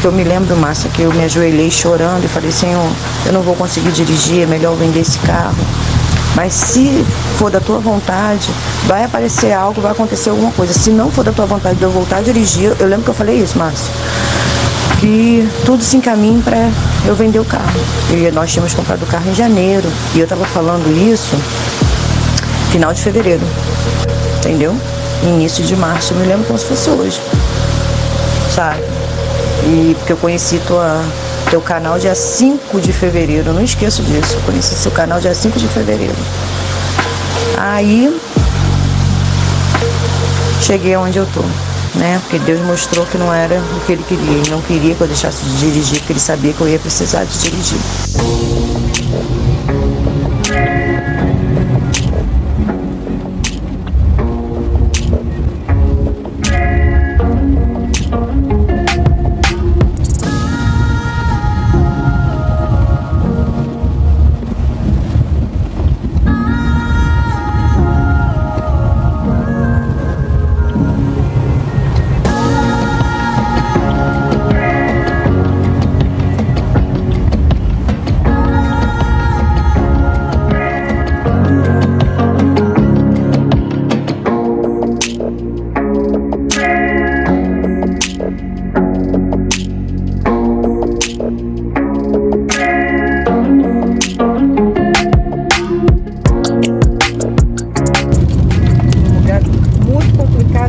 Porque eu me lembro, Márcia, que eu me ajoelhei chorando e falei, Senhor, eu não vou conseguir dirigir, é melhor eu vender esse carro. Mas se for da tua vontade, vai aparecer algo, vai acontecer alguma coisa. Se não for da tua vontade de eu voltar a dirigir, eu lembro que eu falei isso, Márcio, que tudo se encaminha para eu vender o carro. E nós tínhamos comprado o carro em janeiro. E eu estava falando isso final de fevereiro, entendeu? Início de março, eu me lembro como se fosse hoje, sabe? E porque eu conheci teu canal dia 5 de fevereiro, eu não esqueço disso, eu conheci seu canal dia 5 de fevereiro. Aí, cheguei onde eu tô, né? Porque Deus mostrou que não era o que Ele queria. Ele não queria que eu deixasse de dirigir, porque Ele sabia que eu ia precisar de dirigir.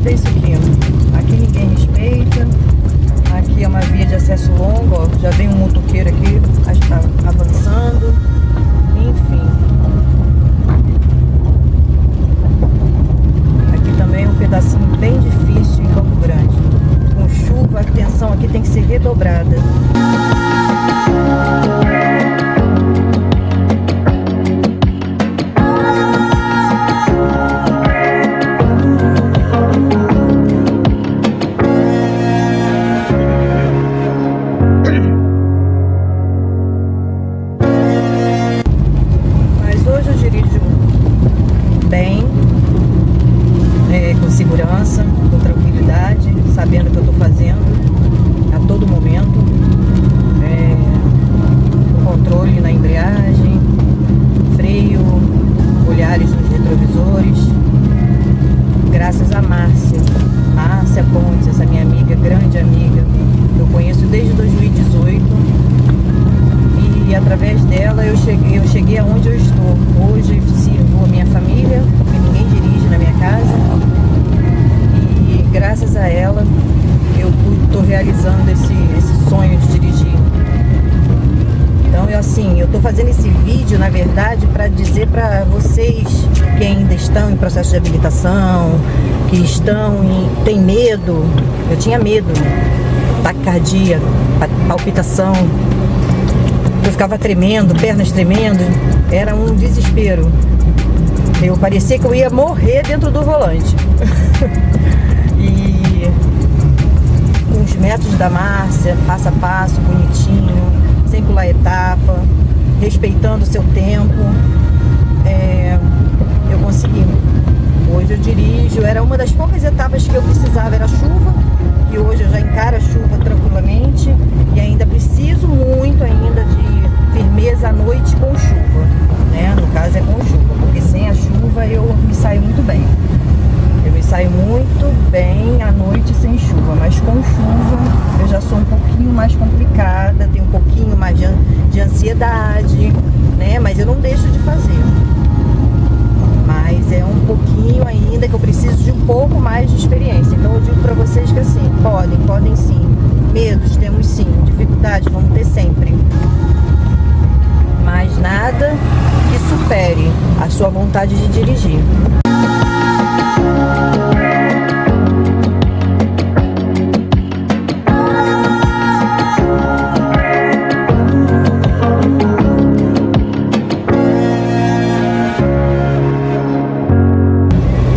É isso aqui, ó. Aqui ninguém respeita. Aqui é uma via de acesso longo, ó. Já vem um motoqueiro aqui, acho que tá avançando. Enfim. Aqui também é um pedacinho bem difícil em Campo Grande. Com chuva, a atenção aqui tem que ser redobrada. Com segurança, com tranquilidade, sabendo o que eu estou fazendo a todo momento, com controle na embreagem, freio, olhares nos retrovisores, graças a Márcia Pontes, essa minha amiga, grande amiga, eu conheço desde 2018 e através dela eu cheguei aonde eu estou. Hoje sirvo a minha família, porque ninguém dirige na minha casa. Graças a ela, eu estou realizando esse sonho de dirigir. Então, eu estou fazendo esse vídeo, na verdade, para dizer para vocês que ainda estão em processo de habilitação, que tem medo. Eu tinha medo, taquicardia, palpitação. Eu ficava tremendo, pernas tremendo. Era um desespero. Eu parecia que eu ia morrer dentro do volante. E com os métodos da Márcia, passo a passo, bonitinho, sem pular etapa, respeitando o seu tempo, eu consegui. Hoje eu dirijo, era uma das poucas etapas que eu precisava, era chuva, que hoje eu já encaro a chuva tranquilamente e ainda preciso muito ainda de firmeza à noite com chuva, né? No caso é com chuva, porque sem a chuva eu me saio muito bem. Eu me saio muito bem à noite sem chuva, mas com chuva eu já sou um pouquinho mais complicada, tenho um pouquinho mais de ansiedade, né? Mas eu não deixo de fazer. Mas é um pouquinho ainda que eu preciso de um pouco mais de experiência. Então eu digo pra vocês que assim, podem sim. Medos temos sim, dificuldades vamos ter sempre. Mas nada que supere a sua vontade de dirigir.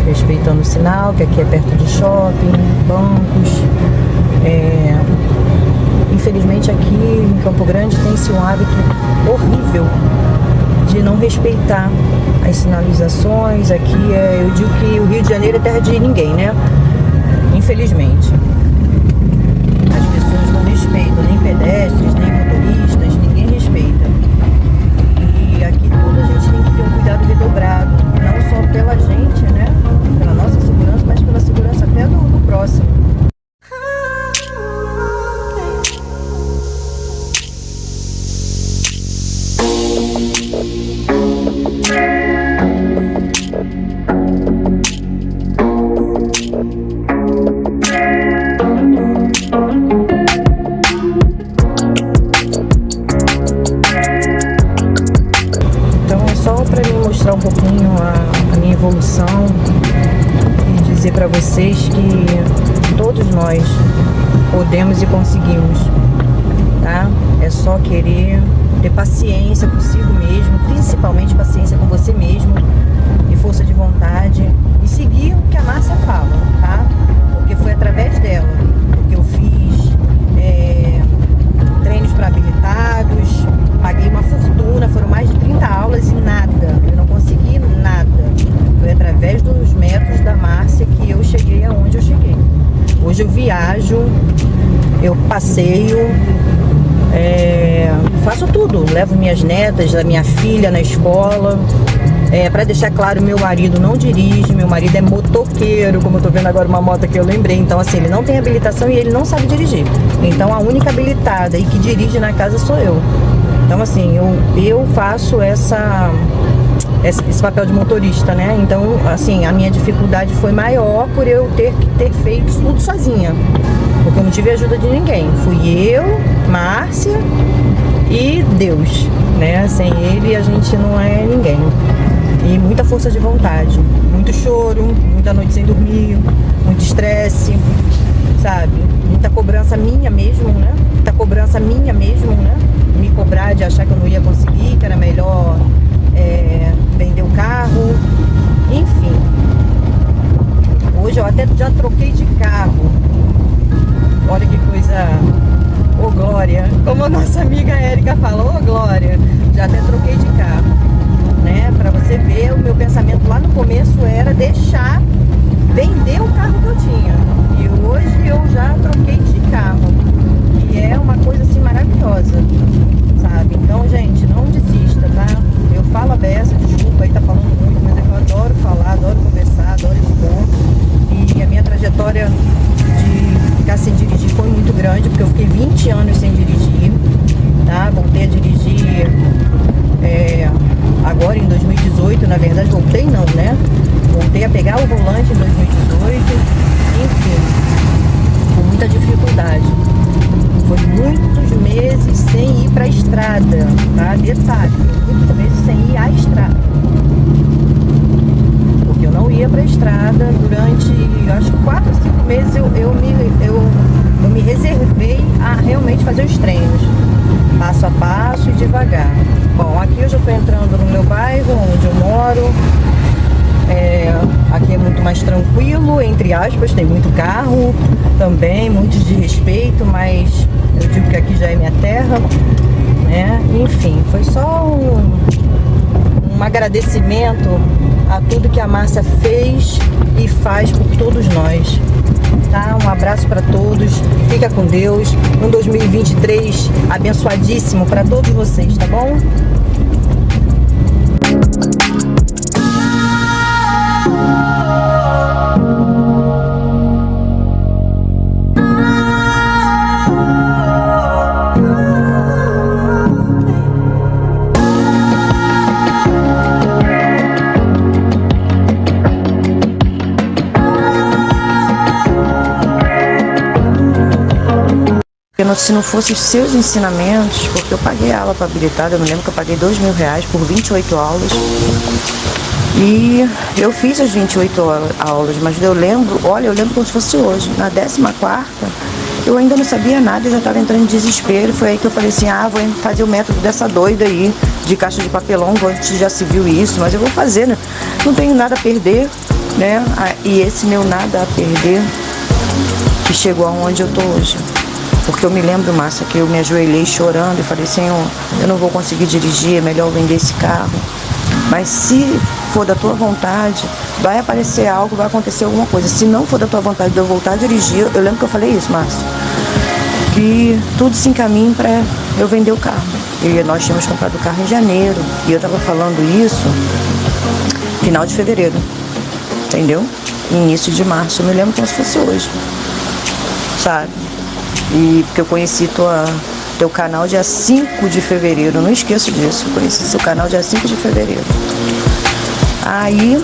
Respeitando o sinal, que aqui é perto de shopping, bancos. Infelizmente aqui em Campo Grande tem-se um hábito horrível de não respeitar as sinalizações. Aqui eu digo que o Rio de Janeiro é terra de ninguém, né? Infelizmente. As pessoas não respeitam, nem pedestres, nem motoristas, ninguém respeita. E aqui tudo a gente tem que ter um cuidado redobrado, não só pela gente, né? Pela nossa segurança, mas pela segurança até do próximo. Então é só para mim mostrar um pouquinho a minha evolução e dizer para vocês que todos nós podemos e conseguimos, tá? É só querer ter paciência consigo mesmo, principalmente paciência com você mesmo e força de vontade e seguir o que a Márcia fala, tá? Porque foi através dela que eu fiz treinos para habilitados, paguei uma fortuna, foram mais de 30 aulas e nada, eu não consegui nada. Foi através dos métodos da Márcia que eu cheguei aonde eu cheguei. Hoje eu viajo, eu passeio, faço tudo, levo minhas netas, a minha filha na escola. Para deixar claro, meu marido não dirige, meu marido é motoqueiro, como eu tô vendo agora uma moto que eu lembrei. Então assim, ele não tem habilitação e ele não sabe dirigir. Então a única habilitada e que dirige na casa sou eu. Então assim, eu faço esse papel de motorista, né? Então assim, a minha dificuldade foi maior por eu ter que ter feito tudo sozinha, porque eu não tive ajuda de ninguém. Fui eu, Márcia e Deus, né? Sem ele a gente não é ninguém. E muita força de vontade, muito choro, muita noite sem dormir, muito estresse, sabe? Muita cobrança minha mesmo, né? Muita cobrança minha mesmo, né? Me cobrar de achar que eu não ia conseguir, que era melhor vender o carro, enfim. Hoje eu até já troquei de carro. Olha que coisa, ô Glória, como a nossa amiga Érica falou, ô Glória, já até troquei de carro, né? Pra você ver, o meu pensamento lá no começo era vender o carro que eu tinha. E hoje eu já troquei de carro, que é uma coisa assim maravilhosa, sabe? Então, gente, não desista, tá? Eu falo a beça, desculpa aí tá falando muito, mas é que eu adoro falar, adoro conversar, adoro expor. E a minha trajetória de ficar sem dirigir foi muito grande, porque eu fiquei 20 anos sem dirigir, tá? Voltei a dirigir agora em 2018, na verdade voltei não, né? Voltei a pegar o volante em 2018, enfim, com muita dificuldade. Foi muitos meses sem ir pra estrada, tá? Detalhe, muitos meses sem ir à estrada. Porque eu não ia pra estrada durante, acho que 4 ou 5 meses eu me reservei a realmente fazer os treinos, passo a passo e devagar. Bom, aqui eu já estou entrando no meu bairro, onde eu moro. Aqui é muito mais tranquilo, entre aspas, tem muito carro também, muitos de respeito, mas eu digo que aqui já é minha terra, né? Enfim, foi só um agradecimento a tudo que a Márcia fez e faz por todos nós, tá? Um abraço para todos, fica com Deus, um 2023 abençoadíssimo para todos vocês, tá bom? Se não fosse os seus ensinamentos, porque eu paguei a aula para habilitada, eu me lembro que eu paguei R$2.000 por 28 aulas. E eu fiz as 28 aulas, mas eu lembro como se fosse hoje. Na 14ª, eu ainda não sabia nada, eu já estava entrando em desespero. Foi aí que eu falei assim, vou fazer o método dessa doida aí, de caixa de papelão, antes já se viu isso, mas eu vou fazer, né? Não tenho nada a perder, né? E esse meu nada a perder, que chegou aonde eu tô hoje. Porque eu me lembro, Márcia, que eu me ajoelhei chorando e falei, Senhor, eu não vou conseguir dirigir, é melhor vender esse carro. Mas se for da tua vontade, vai aparecer algo, vai acontecer alguma coisa. Se não for da tua vontade de eu voltar a dirigir, eu lembro que eu falei isso, Márcia, E tudo se encaminha para eu vender o carro. E nós tínhamos comprado o carro em janeiro. E eu estava falando isso final de fevereiro, entendeu? Início de março, eu me lembro como se fosse hoje, sabe? E porque eu conheci teu canal dia 5 de fevereiro, eu não esqueço disso, eu conheci seu canal dia 5 de fevereiro. Aí,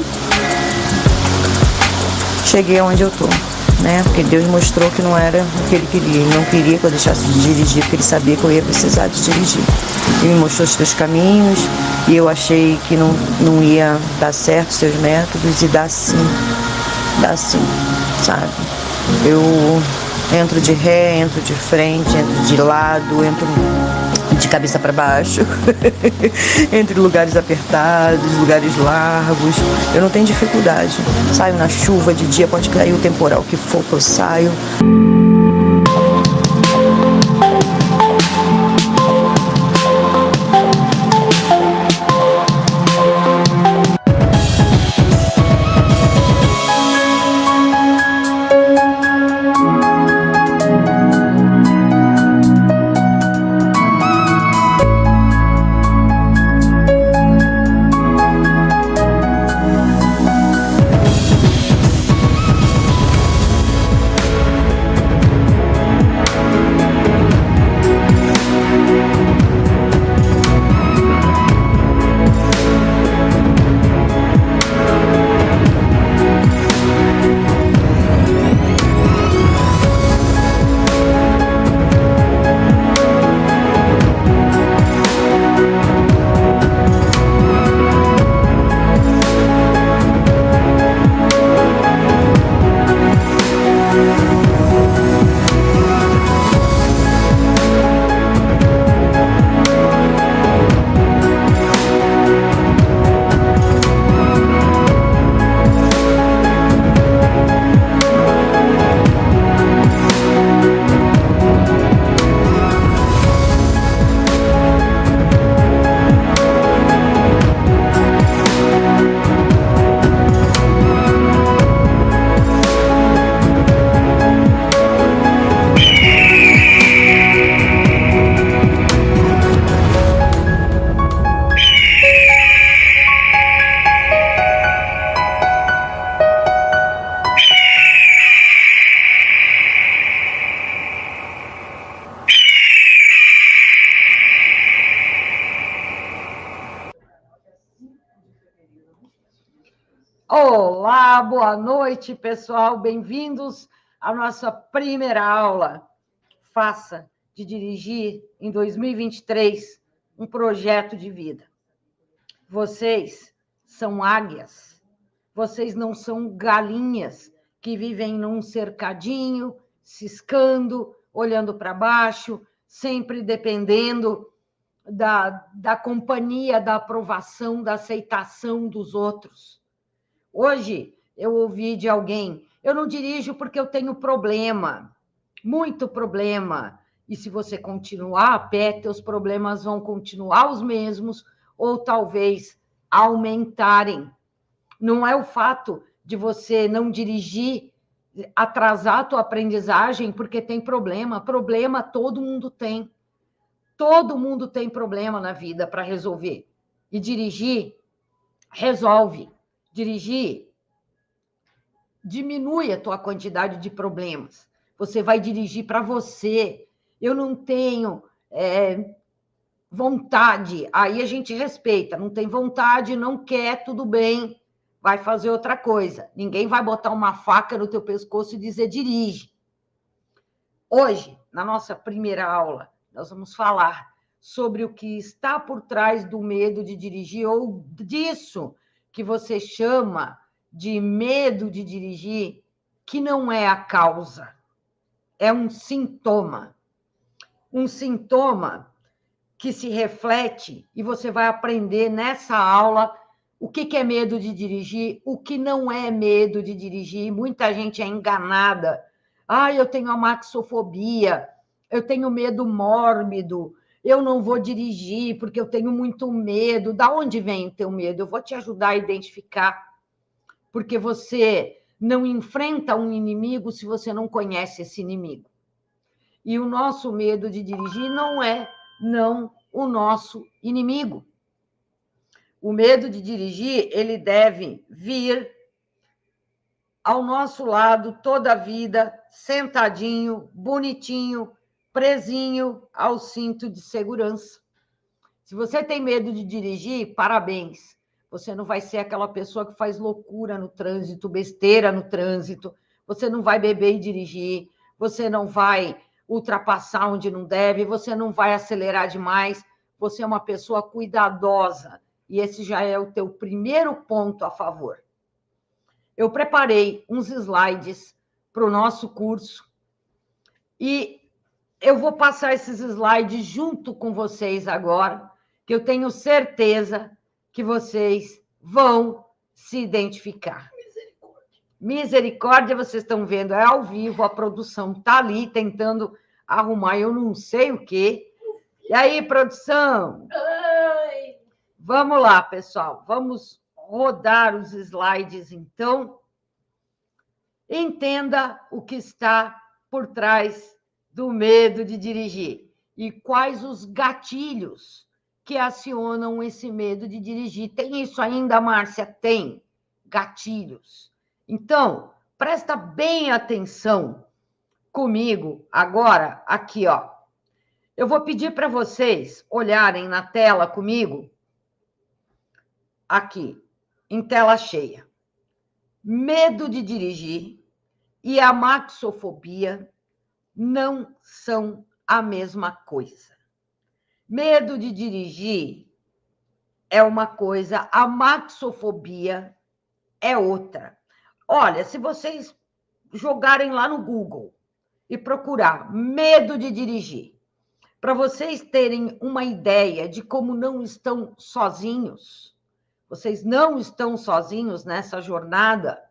cheguei onde eu tô, né? Porque Deus mostrou que não era o que Ele queria. Ele não queria que eu deixasse de dirigir, porque Ele sabia que eu ia precisar de dirigir. Ele me mostrou os teus caminhos, e eu achei que não ia dar certo os teus métodos, e dá sim, sabe? Eu entro de ré, entro de frente, entro de lado, entro de cabeça para baixo, entre lugares apertados, lugares largos. Eu não tenho dificuldade. Saio na chuva, de dia pode cair o temporal que for que eu saio. Olá, boa noite, pessoal. Bem-vindos à nossa primeira aula. Faça de dirigir em 2023 um projeto de vida. Vocês são águias. Vocês não são galinhas que vivem num cercadinho, ciscando, olhando para baixo, sempre dependendo da companhia, da aprovação, da aceitação dos outros. Hoje eu ouvi de alguém, eu não dirijo porque eu tenho problema, muito problema. E se você continuar a pé, teus problemas vão continuar os mesmos ou talvez aumentarem. Não é o fato de você não dirigir, atrasar a tua aprendizagem porque tem problema. Problema todo mundo tem. Todo mundo tem problema na vida para resolver. E dirigir resolve. Dirigir diminui a tua quantidade de problemas. Você vai dirigir para você. Eu não tenho vontade. Aí a gente respeita. Não tem vontade, não quer, tudo bem. Vai fazer outra coisa. Ninguém vai botar uma faca no teu pescoço e dizer dirige. Hoje, na nossa primeira aula, nós vamos falar sobre o que está por trás do medo de dirigir ou disso que você chama de medo de dirigir, que não é a causa, é um sintoma. Um sintoma que se reflete, e você vai aprender nessa aula o que é medo de dirigir, o que não é medo de dirigir. Muita gente é enganada. Eu tenho amaxofobia, eu tenho medo mórbido, eu não vou dirigir porque eu tenho muito medo. Da onde vem o teu medo? Eu vou te ajudar a identificar, porque você não enfrenta um inimigo se você não conhece esse inimigo. E o nosso medo de dirigir não é o nosso inimigo. O medo de dirigir, ele deve vir ao nosso lado toda a vida, sentadinho, bonitinho, presinho ao cinto de segurança. Se você tem medo de dirigir, parabéns. Você não vai ser aquela pessoa que faz loucura no trânsito, besteira no trânsito. Você não vai beber e dirigir. Você não vai ultrapassar onde não deve. Você não vai acelerar demais. Você é uma pessoa cuidadosa. E esse já é o teu primeiro ponto a favor. Eu preparei uns slides para o nosso curso e eu vou passar esses slides junto com vocês agora, que eu tenho certeza que vocês vão se identificar. Misericórdia, vocês estão vendo, é ao vivo, a produção está ali tentando arrumar, eu não sei o quê. E aí, produção? Oi. Vamos lá, pessoal, vamos rodar os slides, então. Entenda o que está por trás do medo de dirigir e quais os gatilhos que acionam esse medo de dirigir. Tem isso ainda, Márcia? Tem gatilhos. Então, presta bem atenção comigo agora, aqui, ó. Eu vou pedir para vocês olharem na tela comigo, aqui, em tela cheia. Medo de dirigir e a maxofobia não são a mesma coisa. Medo de dirigir é uma coisa, a maxofobia é outra. Olha, se vocês jogarem lá no Google e procurar medo de dirigir, para vocês terem uma ideia de como não estão sozinhos, vocês não estão sozinhos nessa jornada.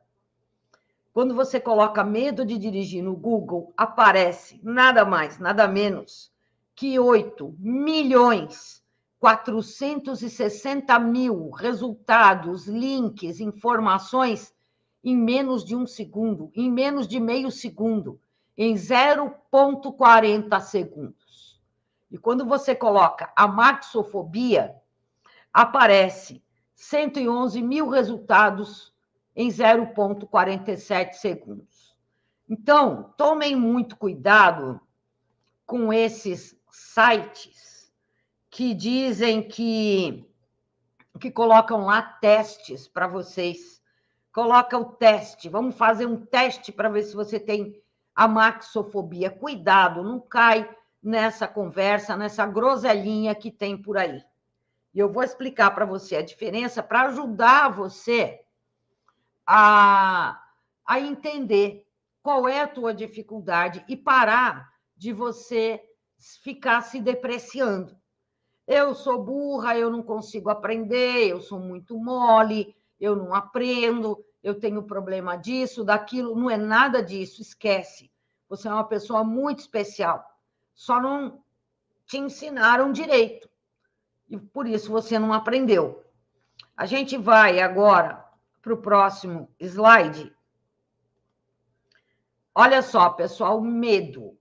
Quando você coloca medo de dirigir no Google, aparece nada mais, nada menos que 8.460.000 resultados, links, informações em menos de um segundo, em menos de meio segundo, em 0,40 segundos. E quando você coloca a maxofobia, aparece 111.000 resultados em 0,47 segundos. Então, tomem muito cuidado com esses sites que dizem que colocam lá testes para vocês. Coloca o teste, vamos fazer um teste para ver se você tem a maxofobia. Cuidado, não cai nessa conversa, nessa groselinha que tem por aí. E eu vou explicar para você a diferença para ajudar você a entender qual é a tua dificuldade e parar de você ficar se depreciando. Eu sou burra, eu não consigo aprender, eu sou muito mole, eu não aprendo, eu tenho problema disso, daquilo. Não é nada disso, esquece. Você é uma pessoa muito especial. Só não te ensinaram direito. E por isso você não aprendeu. A gente vai agora para o próximo slide. Olha só, pessoal, o medo.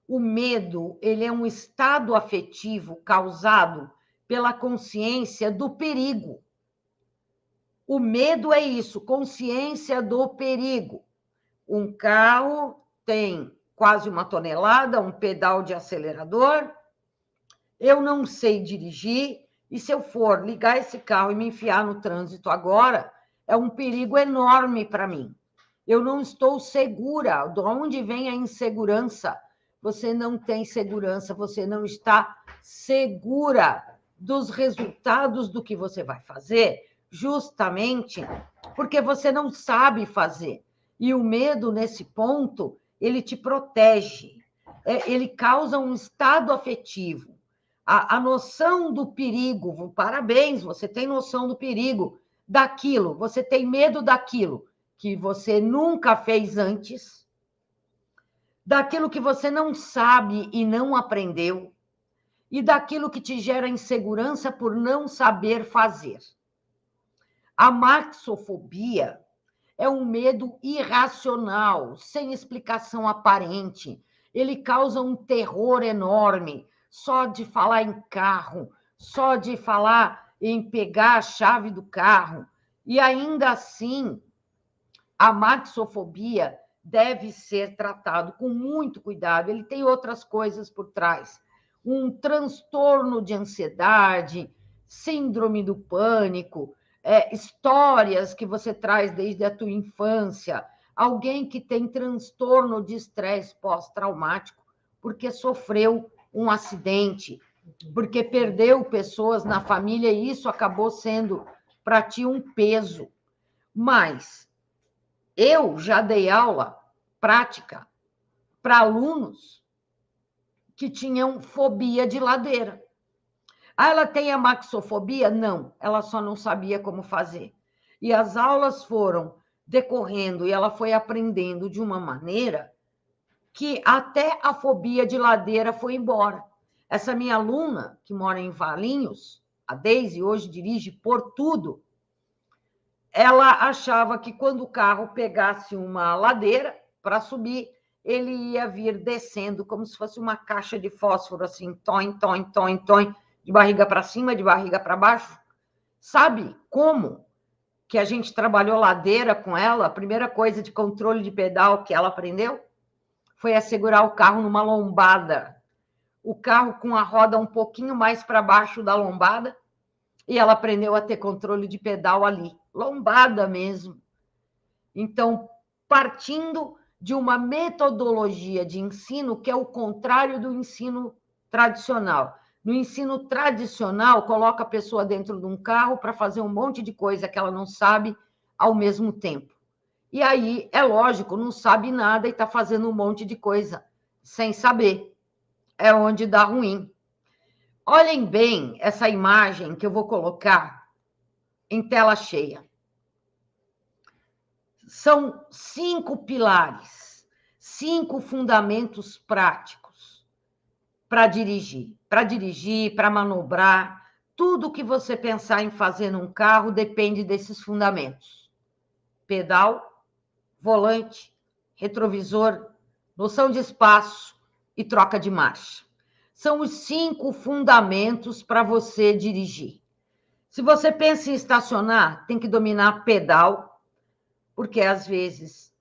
O medo, ele é um estado afetivo causado pela consciência do perigo. O medo é isso, consciência do perigo. Um carro tem quase 1 tonelada, um pedal de acelerador. Eu não sei dirigir, e se eu for ligar esse carro e me enfiar no trânsito agora, é um perigo enorme para mim. Eu não estou segura. De onde vem a insegurança? Você não tem segurança, você não está segura dos resultados do que você vai fazer, justamente porque você não sabe fazer. E o medo, nesse ponto, ele te protege, ele causa um estado afetivo. A noção do perigo, parabéns, você tem noção do perigo daquilo, você tem medo daquilo que você nunca fez antes, daquilo que você não sabe e não aprendeu, e daquilo que te gera insegurança por não saber fazer. A maxofobia é um medo irracional, sem explicação aparente. ele causa um terror enorme. Só de falar em carro, só de falar em pegar a chave do carro. E ainda assim, a maxofobia deve ser tratado com muito cuidado. Ele tem outras coisas por trás. Um transtorno de ansiedade, síndrome do pânico, histórias que você traz desde a tua infância, alguém que tem transtorno de estresse pós-traumático porque sofreu um acidente, porque perdeu pessoas na família e isso acabou sendo para ti um peso. Mas eu já dei aula prática para alunos que tinham fobia de ladeira. Ah, ela tem a maxofobia? Não, ela só não sabia como fazer. E as aulas foram decorrendo e ela foi aprendendo de uma maneira que até a fobia de ladeira foi embora. Essa minha aluna, que mora em Valinhos, a Deise, hoje dirige por tudo, ela achava que quando o carro pegasse uma ladeira para subir, ele ia vir descendo como se fosse uma caixa de fósforo, assim, toim, toim, toim, toim, de barriga para cima, de barriga para baixo. Sabe como que a gente trabalhou ladeira com ela? A primeira coisa de controle de pedal que ela aprendeu foi a segurar o carro numa lombada. O carro com a roda um pouquinho mais para baixo da lombada, e ela aprendeu a ter controle de pedal ali, lombada mesmo. Então, partindo de uma metodologia de ensino que é o contrário do ensino tradicional. No ensino tradicional, coloca a pessoa dentro de um carro para fazer um monte de coisa que ela não sabe ao mesmo tempo. E aí, é lógico, não sabe nada e está fazendo um monte de coisa sem saber. É onde dá ruim. Olhem bem essa imagem que eu vou colocar em tela cheia. São 5 pilares, 5 fundamentos práticos para dirigir, para manobrar. Tudo que você pensar em fazer num carro depende desses fundamentos. Pedal, volante, retrovisor, noção de espaço e troca de marcha. São os 5 fundamentos para você dirigir. Se você pensa em estacionar, tem que dominar pedal, porque às vezes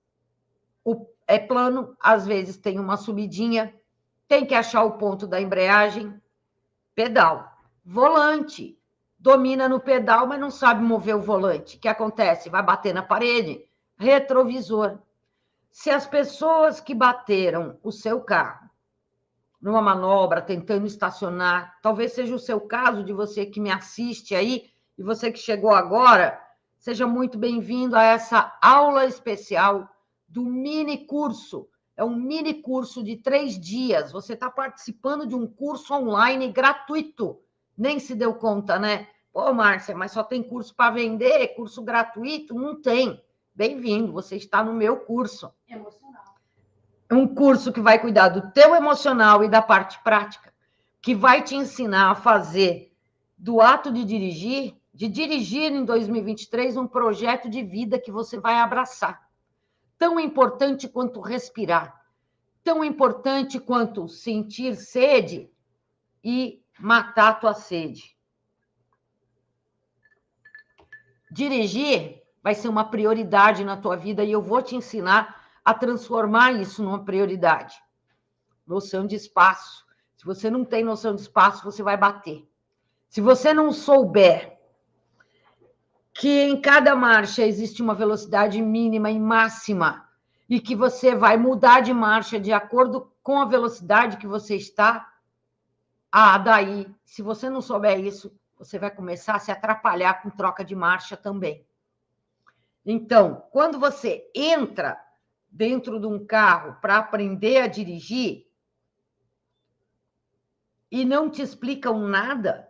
é plano, às vezes tem uma subidinha, tem que achar o ponto da embreagem. Pedal. Volante. Domina no pedal, mas não sabe mover o volante. O que acontece? Vai bater na parede. Retrovisor. Se as pessoas que bateram o seu carro numa manobra, tentando estacionar, talvez seja o seu caso, de você que me assiste aí, e você que chegou agora, seja muito bem-vindo a essa aula especial do mini curso. É um mini curso de 3 dias. Você está participando de um curso online gratuito. Nem se deu conta, né? Pô, Márcia, mas só tem curso para vender, curso gratuito? Não tem. Bem-vindo, você está no meu curso. Emocional. É um curso que vai cuidar do teu emocional e da parte prática, que vai te ensinar a fazer do ato de dirigir em 2023 um projeto de vida que você vai abraçar. Tão importante quanto respirar, tão importante quanto sentir sede e matar a tua sede. Dirigir vai ser uma prioridade na tua vida e eu vou te ensinar a transformar isso numa prioridade. Noção de espaço. Se você não tem noção de espaço, você vai bater. Se você não souber que em cada marcha existe uma velocidade mínima e máxima e que você vai mudar de marcha de acordo com a velocidade que você está, daí, se você não souber isso, você vai começar a se atrapalhar com troca de marcha também. Então, quando você entra dentro de um carro para aprender a dirigir e não te explicam nada,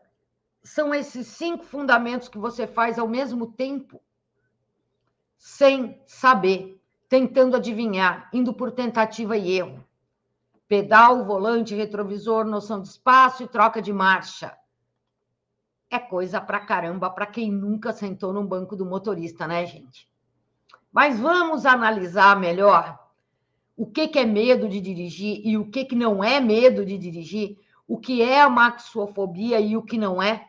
são esses 5 fundamentos que você faz ao mesmo tempo, sem saber, tentando adivinhar, indo por tentativa e erro. Pedal, volante, retrovisor, noção de espaço e troca de marcha. É coisa pra caramba para quem nunca sentou no banco do motorista, né, gente? Mas vamos analisar melhor o que é medo de dirigir e o que não é medo de dirigir, o que é a maxofobia e o que não é,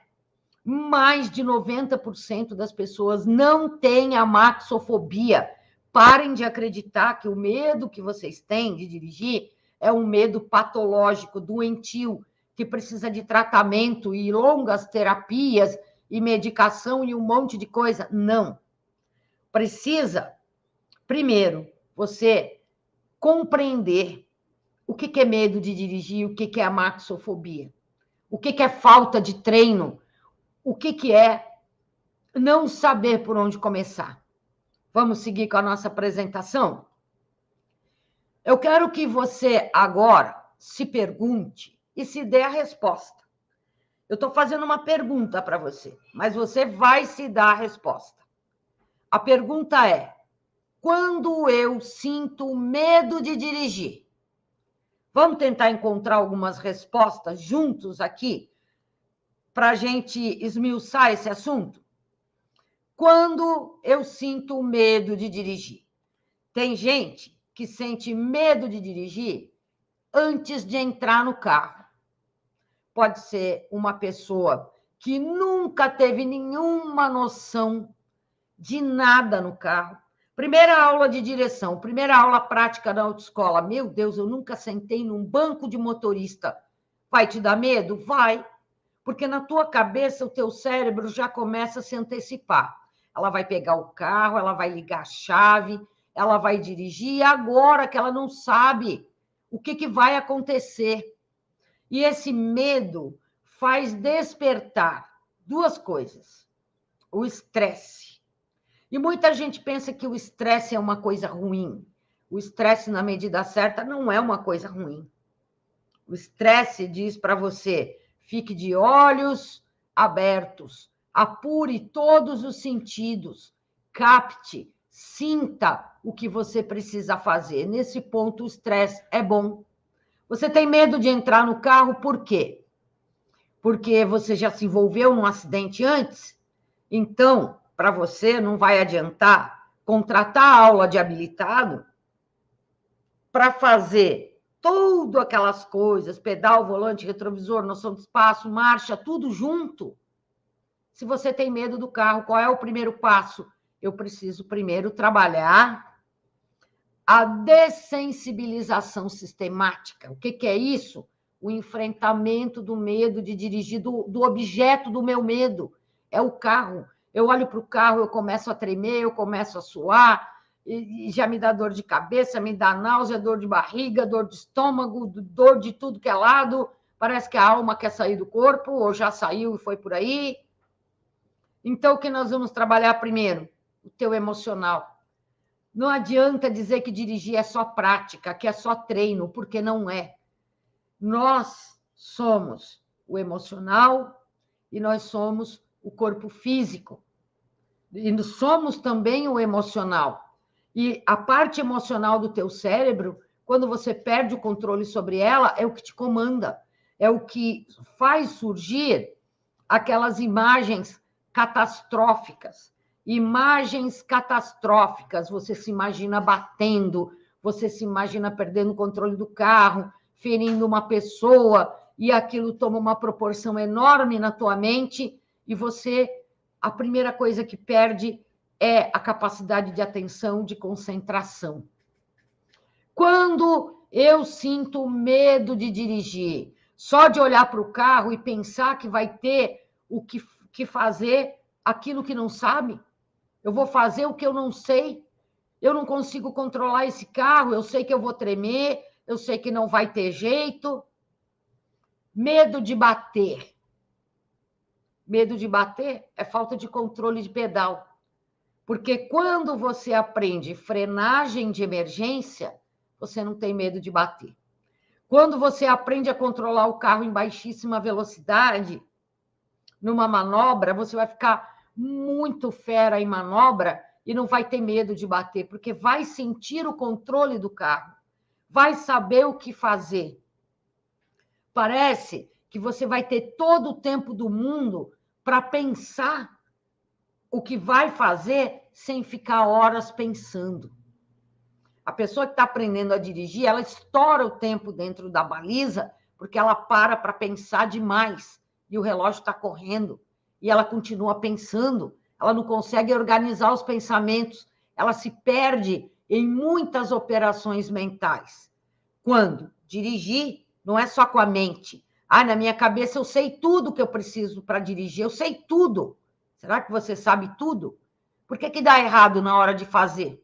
mais de 90% das pessoas não têm a maxofobia. Parem de acreditar que o medo que vocês têm de dirigir é um medo patológico, doentio, que precisa de tratamento e longas terapias e medicação e um monte de coisa. Não. Precisa, primeiro, você compreender o que é medo de dirigir, o que é a maxofobia, o que é falta de treino, o que é não saber por onde começar. Vamos seguir com a nossa apresentação? Eu quero que você agora se pergunte e se dê a resposta. Eu estou fazendo uma pergunta para você, mas você vai se dar a resposta. A pergunta é: quando eu sinto medo de dirigir? Vamos tentar encontrar algumas respostas juntos aqui para a gente esmiuçar esse assunto? Quando eu sinto medo de dirigir? Tem gente que sente medo de dirigir antes de entrar no carro. Pode ser uma pessoa que nunca teve nenhuma noção de nada no carro. Primeira aula de direção, primeira aula prática na autoescola. Meu Deus, eu nunca sentei num banco de motorista. Vai te dar medo? Vai. Porque na tua cabeça, o teu cérebro já começa a se antecipar. Ela vai pegar o carro, ela vai ligar a chave, ela vai dirigir, e agora que ela não sabe o que vai acontecer. E esse medo faz despertar duas coisas. O estresse. E muita gente pensa que o estresse é uma coisa ruim. O estresse, na medida certa, não é uma coisa ruim. O estresse diz para você: fique de olhos abertos, apure todos os sentidos, capte, sinta o que você precisa fazer. Nesse ponto, o estresse é bom. Você tem medo de entrar no carro, por quê? Porque você já se envolveu num acidente antes? Então, para você, não vai adiantar contratar a aula de habilitado para fazer tudo aquelas coisas, pedal, volante, retrovisor, noção de espaço, marcha, tudo junto. Se você tem medo do carro, qual é o primeiro passo? Eu preciso primeiro trabalhar a dessensibilização sistemática. O que é isso? O enfrentamento do medo de dirigir, do objeto do meu medo. É o carro. Eu olho para o carro, eu começo a tremer, eu começo a suar, e já me dá dor de cabeça, me dá náusea, dor de barriga, dor de estômago, dor de tudo que é lado. Parece que a alma quer sair do corpo, ou já saiu e foi por aí. Então, o que nós vamos trabalhar primeiro? O teu emocional. Não adianta dizer que dirigir é só prática, que é só treino, porque não é. Nós somos o emocional e nós somos o corpo físico. E somos também o emocional. E a parte emocional do teu cérebro, quando você perde o controle sobre ela, é o que te comanda. É o que faz surgir aquelas imagens catastróficas. Imagens catastróficas. Você se imagina batendo, você se imagina perdendo o controle do carro, ferindo uma pessoa, e aquilo toma uma proporção enorme na tua mente, e você, a primeira coisa que perde é a capacidade de atenção, de concentração. Quando eu sinto medo de dirigir, só de olhar para o carro e pensar que vai ter o que fazer aquilo que não sabe, eu vou fazer o que eu não sei, eu não consigo controlar esse carro, eu sei que eu vou tremer, eu sei que não vai ter jeito. Medo de bater. Medo de bater é falta de controle de pedal. Porque quando você aprende frenagem de emergência, você não tem medo de bater. Quando você aprende a controlar o carro em baixíssima velocidade, numa manobra, você vai ficar muito fera em manobra e não vai ter medo de bater, porque vai sentir o controle do carro, vai saber o que fazer. Parece que você vai ter todo o tempo do mundo para pensar o que vai fazer sem ficar horas pensando. A pessoa que está aprendendo a dirigir, ela estoura o tempo dentro da baliza porque ela para pensar demais e o relógio está correndo e ela continua pensando, ela não consegue organizar os pensamentos, ela se perde em muitas operações mentais. Quando dirigir, não é só com a mente. Na minha cabeça eu sei tudo que eu preciso para dirigir, eu sei tudo. Será que você sabe tudo? Por que dá errado na hora de fazer?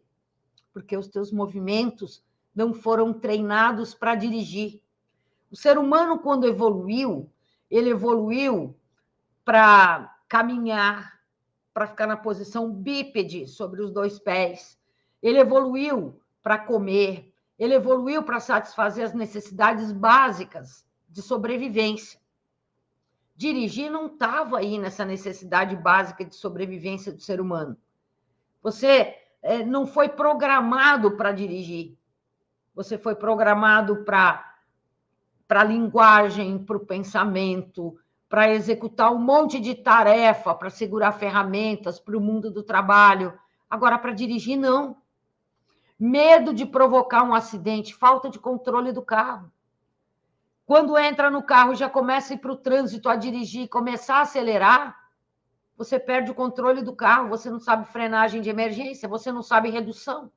Porque os teus movimentos não foram treinados para dirigir. O ser humano, quando evoluiu, ele evoluiu para caminhar, para ficar na posição bípede sobre os 2 pés. Ele evoluiu para comer, ele evoluiu para satisfazer as necessidades básicas de sobrevivência. Dirigir não estava aí nessa necessidade básica de sobrevivência do ser humano. Você não foi programado para dirigir. Você foi programado para a linguagem, para o pensamento, para executar um monte de tarefa, para segurar ferramentas, para o mundo do trabalho. Agora, para dirigir, não. Medo de provocar um acidente, falta de controle do carro. Quando entra no carro e já começa a ir para o trânsito, a dirigir, começar a acelerar, você perde o controle do carro, você não sabe frenagem de emergência, você não sabe redução.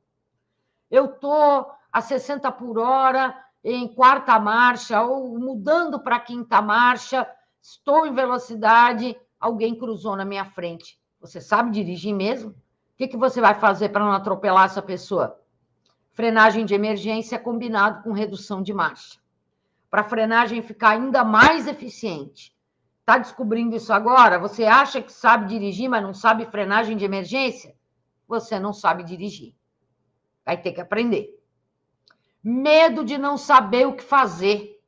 Eu estou a 60 por hora em 4ª marcha, ou mudando para 5ª marcha, estou em velocidade, alguém cruzou na minha frente. Você sabe dirigir mesmo? O que você vai fazer para não atropelar essa pessoa? Frenagem de emergência combinado com redução de marcha. Para a frenagem ficar ainda mais eficiente. Está descobrindo isso agora? Você acha que sabe dirigir, mas não sabe frenagem de emergência? Você não sabe dirigir. Vai ter que aprender. Medo de não saber o que fazer.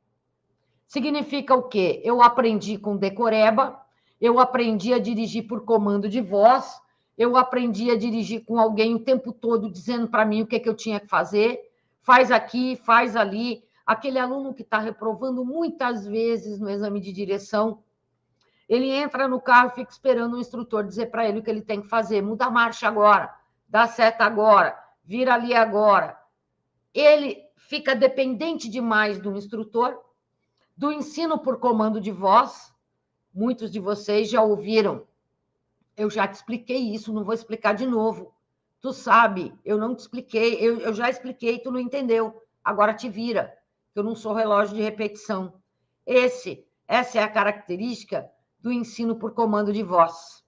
Significa o quê? Eu aprendi com decoreba, eu aprendi a dirigir por comando de voz, eu aprendi a dirigir com alguém o tempo todo dizendo para mim o que eu tinha que fazer, faz aqui, faz ali. Aquele aluno que está reprovando muitas vezes no exame de direção, ele entra no carro e fica esperando o instrutor dizer para ele o que ele tem que fazer. Muda a marcha agora, dá seta agora, vira ali agora. Ele fica dependente demais do instrutor, do ensino por comando de voz. Muitos de vocês já ouviram. Eu já te expliquei isso, não vou explicar de novo. Tu sabe, eu não te expliquei, eu já expliquei, tu não entendeu. Agora te vira. Eu não sou relógio de repetição. Essa é a característica do ensino por comando de voz.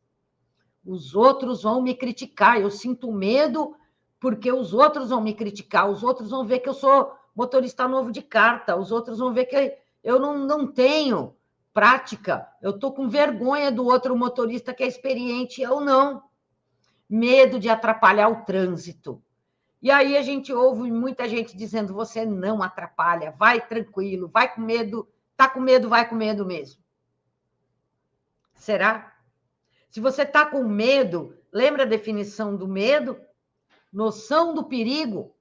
Os outros vão me criticar, eu sinto medo porque os outros vão me criticar, os outros vão ver que eu sou motorista novo de carta, os outros vão ver que eu não tenho prática, eu estou com vergonha do outro motorista que é experiente, eu não. Medo de atrapalhar o trânsito. E aí a gente ouve muita gente dizendo, você não atrapalha, vai tranquilo, vai com medo, tá com medo, vai com medo mesmo. Será? Se você está com medo, lembra a definição do medo? Noção do perigo,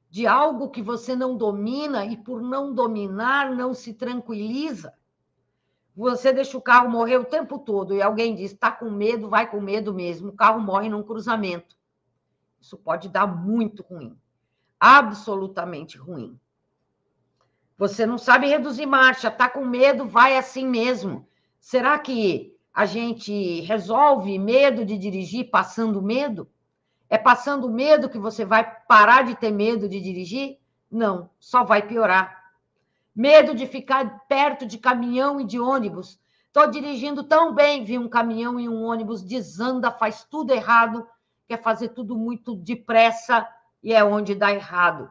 de algo que você não domina e por não dominar não se tranquiliza. Você deixa o carro morrer o tempo todo e alguém diz, está com medo, vai com medo mesmo, o carro morre num cruzamento. Isso pode dar muito ruim, absolutamente ruim. Você não sabe reduzir marcha, está com medo, vai assim mesmo. Será que a gente resolve medo de dirigir passando medo? É passando medo que você vai parar de ter medo de dirigir? Não, só vai piorar. Medo de ficar perto de caminhão e de ônibus. Estou dirigindo tão bem, vi um caminhão e um ônibus, desanda, faz tudo errado, quer fazer tudo muito depressa e é onde dá errado.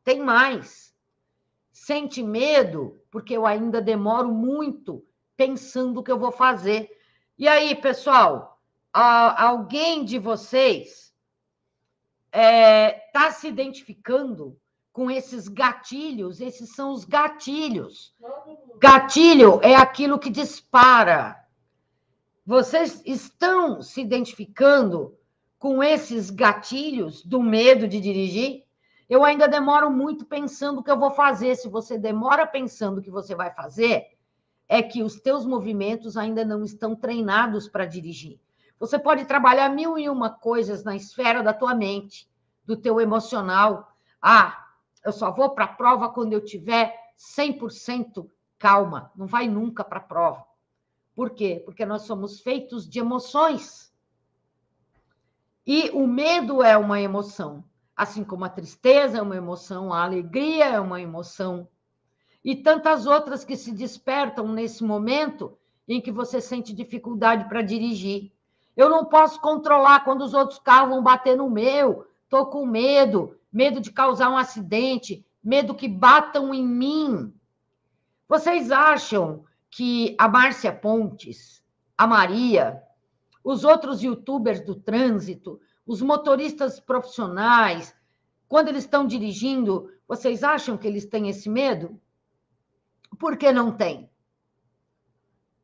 Tem mais. Sente medo porque eu ainda demoro muito pensando o que eu vou fazer. E aí, pessoal, alguém de vocês está se identificando com esses gatilhos? Esses são os gatilhos. Gatilho é aquilo que dispara. Vocês estão se identificando com esses gatilhos do medo de dirigir? Eu ainda demoro muito pensando o que eu vou fazer. Se você demora pensando o que você vai fazer, é que os teus movimentos ainda não estão treinados para dirigir. Você pode trabalhar 1001 coisas na esfera da tua mente, do teu emocional. Ah, eu só vou para a prova quando eu tiver 100% calma. Não vai nunca para a prova. Por quê? Porque nós somos feitos de emoções. E o medo é uma emoção. Assim como a tristeza é uma emoção, a alegria é uma emoção. E tantas outras que se despertam nesse momento em que você sente dificuldade para dirigir. Eu não posso controlar quando os outros carros vão bater no meu. Estou com medo, medo de causar um acidente, medo que batam em mim. Vocês acham que a Márcia Pontes, a Maria, os outros youtubers do trânsito, os motoristas profissionais, quando eles estão dirigindo, vocês acham que eles têm esse medo? Por que não tem?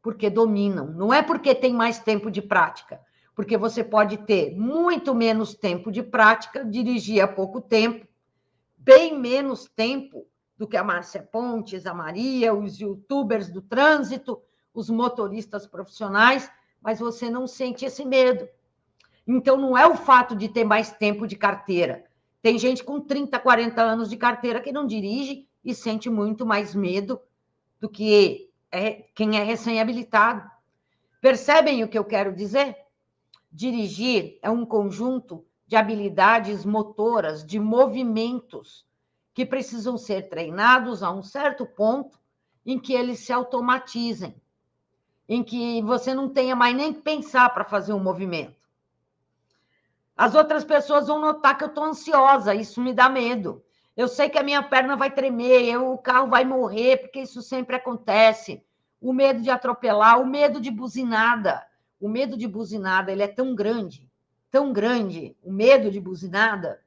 Porque dominam. Não é porque tem mais tempo de prática. Porque você pode ter muito menos tempo de prática, dirigir há pouco tempo, bem menos tempo do que a Márcia Pontes, a Maria, os youtubers do trânsito, os motoristas profissionais, mas você não sente esse medo. Então, não é o fato de ter mais tempo de carteira. Tem gente com 30, 40 anos de carteira que não dirige e sente muito mais medo do que quem é recém-habilitado. Percebem o que eu quero dizer? Dirigir é um conjunto de habilidades motoras, de movimentos, que precisam ser treinados a um certo ponto em que eles se automatizem, em que você não tenha mais nem que pensar para fazer um movimento. As outras pessoas vão notar que eu estou ansiosa, isso me dá medo. Eu sei que a minha perna vai tremer, o carro vai morrer, porque isso sempre acontece. O medo de atropelar, o medo de buzinada. O medo de buzinada, ele é tão grande, o medo de buzinada,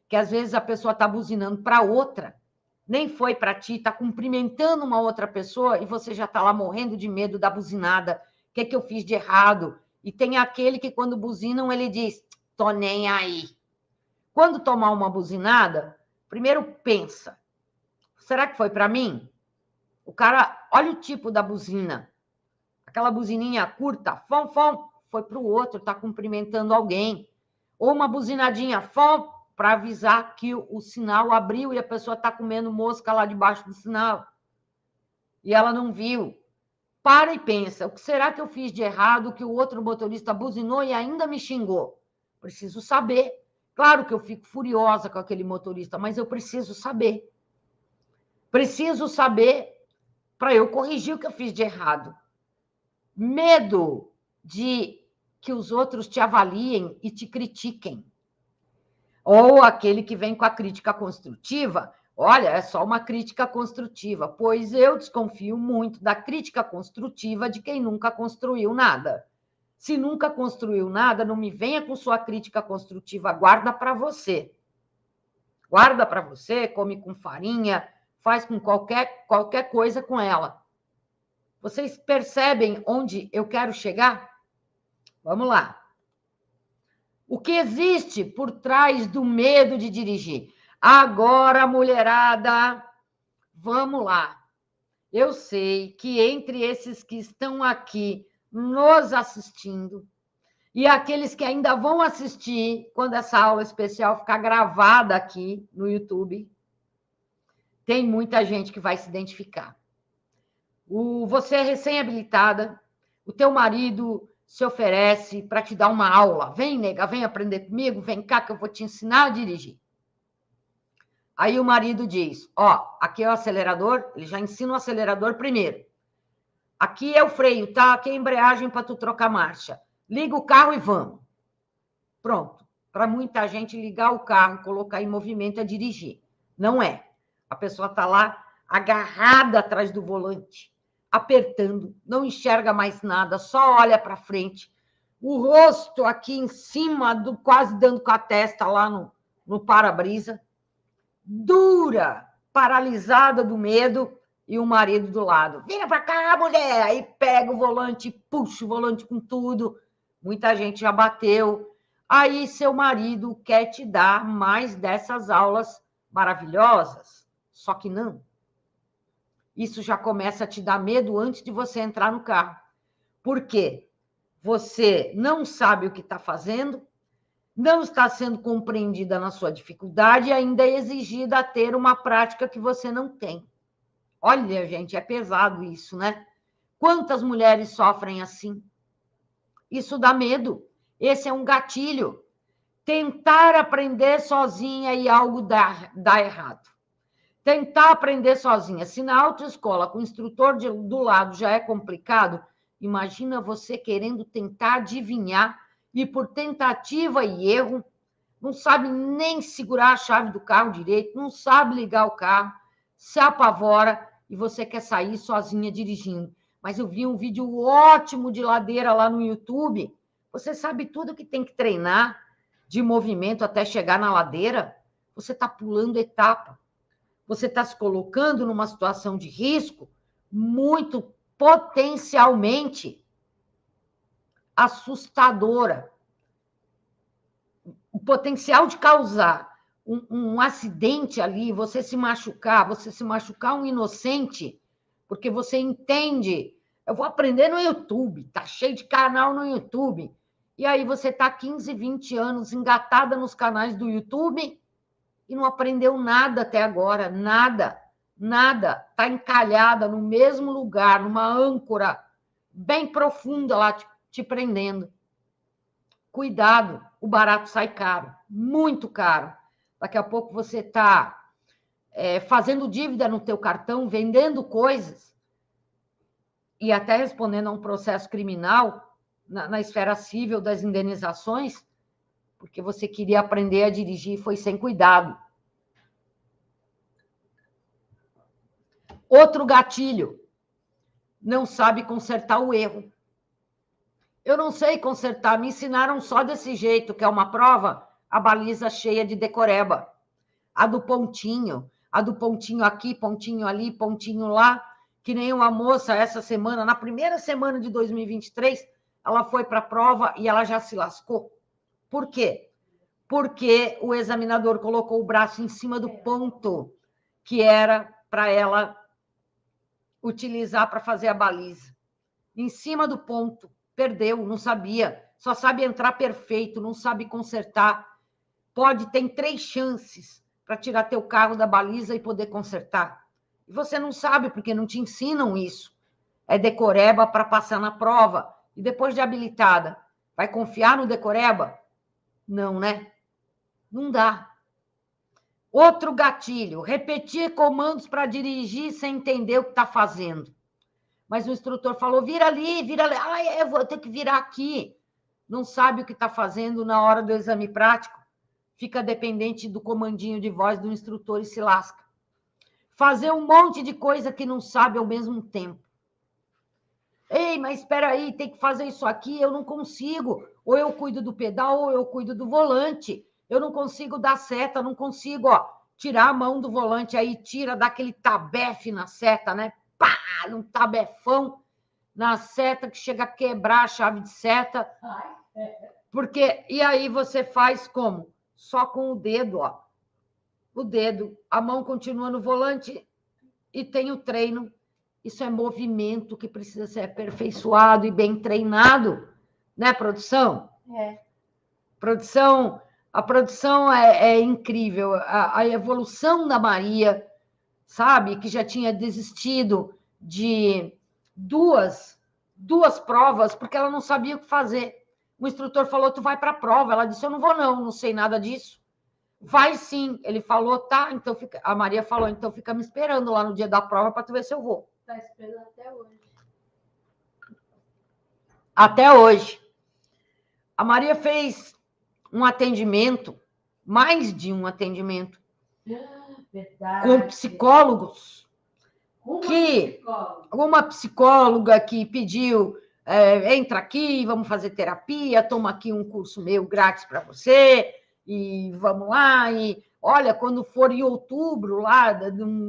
que às vezes a pessoa está buzinando para outra, nem foi para ti, está cumprimentando uma outra pessoa e você já está lá morrendo de medo da buzinada. O que é que eu fiz de errado? E tem aquele que, quando buzinam, ele diz, tô nem aí. Quando tomar uma buzinada, primeiro pensa, será que foi para mim? O cara, olha o tipo da buzina. Aquela buzininha curta, fom, fom, foi para o outro, está cumprimentando alguém. Ou uma buzinadinha, fom, para avisar que o sinal abriu e a pessoa está comendo mosca lá debaixo do sinal. E ela não viu. Para e pensa, o que será que eu fiz de errado que o outro motorista buzinou e ainda me xingou? Preciso saber. Claro que eu fico furiosa com aquele motorista, mas eu preciso saber. Preciso saber para eu corrigir o que eu fiz de errado. Medo de que os outros te avaliem e te critiquem. Ou aquele que vem com a crítica construtiva, olha, é só uma crítica construtiva, pois eu desconfio muito da crítica construtiva de quem nunca construiu nada. Se nunca construiu nada, não me venha com sua crítica construtiva, guarda para você. Guarda para você, come com farinha, faz com qualquer coisa com ela. Vocês percebem onde eu quero chegar? Vamos lá. O que existe por trás do medo de dirigir? Agora, mulherada, vamos lá. Eu sei que entre esses que estão aqui nos assistindo e aqueles que ainda vão assistir quando essa aula especial ficar gravada aqui no YouTube, tem muita gente que vai se identificar. Você é recém-habilitada, o teu marido se oferece para te dar uma aula. Vem, nega, vem aprender comigo, vem cá que eu vou te ensinar a dirigir. Aí o marido diz, aqui é o acelerador, ele já ensina o acelerador primeiro. Aqui é o freio, tá? Aqui é a embreagem para tu trocar marcha. Liga o carro e vamos. Pronto. Para muita gente, ligar o carro, colocar em movimento é dirigir. Não é. A pessoa está lá agarrada atrás do volante, apertando, não enxerga mais nada, só olha para frente. O rosto aqui em cima, quase dando com a testa lá no para-brisa. Dura, paralisada do medo, e o marido do lado. Vem para cá, mulher! Aí pega o volante, puxa o volante com tudo. Muita gente já bateu. Aí seu marido quer te dar mais dessas aulas maravilhosas. Só que não. Isso já começa a te dar medo antes de você entrar no carro. Por quê? Você não sabe o que está fazendo, não está sendo compreendida na sua dificuldade e ainda é exigida a ter uma prática que você não tem. Olha, gente, é pesado isso, né? Quantas mulheres sofrem assim? Isso dá medo. Esse é um gatilho. Tentar aprender sozinha e algo dá errado. Tentar aprender sozinha. Se na autoescola, com o instrutor do lado já é complicado, imagina você querendo tentar adivinhar e por tentativa e erro, não sabe nem segurar a chave do carro direito, não sabe ligar o carro, se apavora e você quer sair sozinha dirigindo. Mas eu vi um vídeo ótimo de ladeira lá no YouTube. Você sabe tudo que tem que treinar de movimento até chegar na ladeira. Você está pulando etapa. Você está se colocando numa situação de risco muito potencialmente assustadora. O potencial de causar um acidente ali, você se machucar um inocente, porque você entende, eu vou aprender no YouTube, tá cheio de canal no YouTube, e aí você tá 15, 20 anos engatada nos canais do YouTube e não aprendeu nada até agora, nada, tá encalhada no mesmo lugar, numa âncora bem profunda lá te prendendo. Cuidado, o barato sai caro, muito caro. Daqui a pouco você está fazendo dívida no teu cartão, vendendo coisas e até respondendo a um processo criminal na esfera civil das indenizações, porque você queria aprender a dirigir e foi sem cuidado. Outro gatilho, não sabe consertar o erro. Eu não sei consertar, me ensinaram só desse jeito, que é uma prova, a baliza cheia de decoreba. A do pontinho aqui, pontinho ali, pontinho lá, que nem uma moça essa semana, na primeira semana de 2023, ela foi para a prova e ela já se lascou. Por quê? Porque o examinador colocou o braço em cima do ponto que era para ela utilizar para fazer a baliza. Em cima do ponto. Perdeu, não sabia, só sabe entrar perfeito, não sabe consertar. Tem 3 chances para tirar teu carro da baliza e poder consertar. E você não sabe, porque não te ensinam isso. É decoreba para passar na prova. E depois de habilitada, vai confiar no decoreba? Não, né? Não dá. Outro gatilho, repetir comandos para dirigir sem entender o que está fazendo. Mas o instrutor falou, vira ali. Ah, eu vou ter que virar aqui. Não sabe o que está fazendo na hora do exame prático. Fica dependente do comandinho de voz do instrutor e se lasca. Fazer um monte de coisa que não sabe ao mesmo tempo. Ei, mas espera aí, tem que fazer isso aqui, eu não consigo. Ou eu cuido do pedal, ou eu cuido do volante. Eu não consigo dar seta, não consigo tirar a mão do volante, aí tira, dá aquele tabefe na seta, né? Pá, um tabefão na seta que chega a quebrar a chave de seta. Porque, e aí você faz como? Só com o dedo, O dedo, a mão continua no volante e tem o treino. Isso é movimento que precisa ser aperfeiçoado e bem treinado, né, produção? A produção é incrível. A evolução da Maria, sabe, que já tinha desistido de duas provas, porque ela não sabia o que fazer. O instrutor falou, tu vai para a prova. Ela disse, eu não vou não sei nada disso. Vai sim. Ele falou, tá, então fica. A Maria falou, então fica me esperando lá no dia da prova para tu ver se eu vou. Tá esperando até hoje. Até hoje. A Maria fez um atendimento, mais de um atendimento, Verdade. com psicólogos. Uma psicóloga que pediu, entra aqui, vamos fazer terapia, toma aqui um curso meu grátis para você, e vamos lá, e olha, quando for em outubro, lá,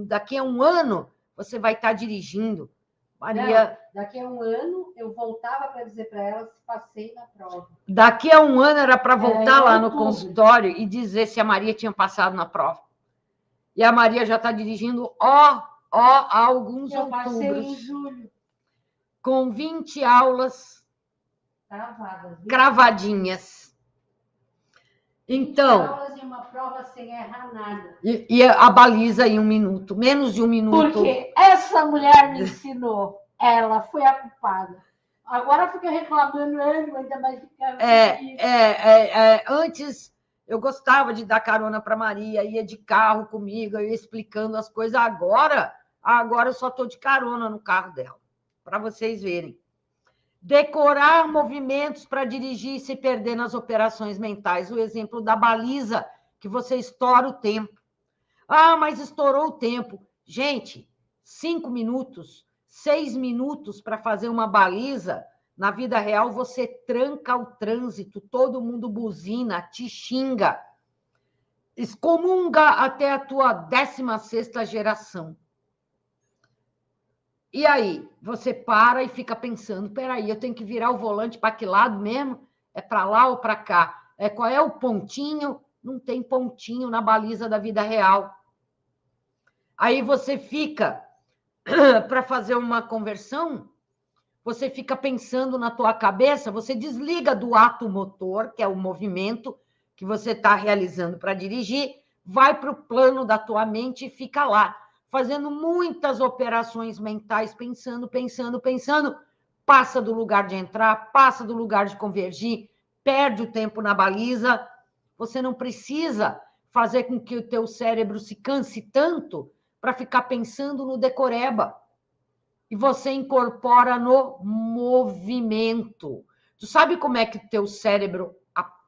daqui a um ano, você vai estar dirigindo. Maria... Não, daqui a um ano, eu voltava para dizer para ela se passei na prova. Daqui a um ano era para voltar lá no consultório e dizer se a Maria tinha passado na prova. E a Maria já está dirigindo, há alguns outubros. Eu passei em julho. Com 20 aulas cravadinhas. Então, aulas em uma prova sem errar nada. e a baliza em 1 minuto, menos de 1 minuto. Porque essa mulher me ensinou. Ela foi a culpada. Agora fica reclamando ele, ainda mais fica. Antes eu gostava de dar carona para Maria, ia de carro comigo, eu ia explicando as coisas. Agora eu só estou de carona no carro dela, para vocês verem. Decorar movimentos para dirigir e se perder nas operações mentais. O exemplo da baliza, que você estoura o tempo. Ah, mas estourou o tempo. Gente, 5 minutos, 6 minutos para fazer uma baliza, na vida real você tranca o trânsito, todo mundo buzina, te xinga, excomunga até a tua 16ª geração. E aí, você para e fica pensando, peraí, eu tenho que virar o volante para que lado mesmo? É para lá ou para cá? Qual é o pontinho? Não tem pontinho na baliza da vida real. Aí você fica, para fazer uma conversão, você fica pensando na tua cabeça, você desliga do ato motor, que é o movimento que você está realizando para dirigir, vai para o plano da tua mente e fica lá, fazendo muitas operações mentais, pensando, passa do lugar de entrar, passa do lugar de convergir, perde o tempo na baliza. Você não precisa fazer com que o teu cérebro se canse tanto para ficar pensando no decoreba. E você incorpora no movimento. Tu sabe como é que o teu cérebro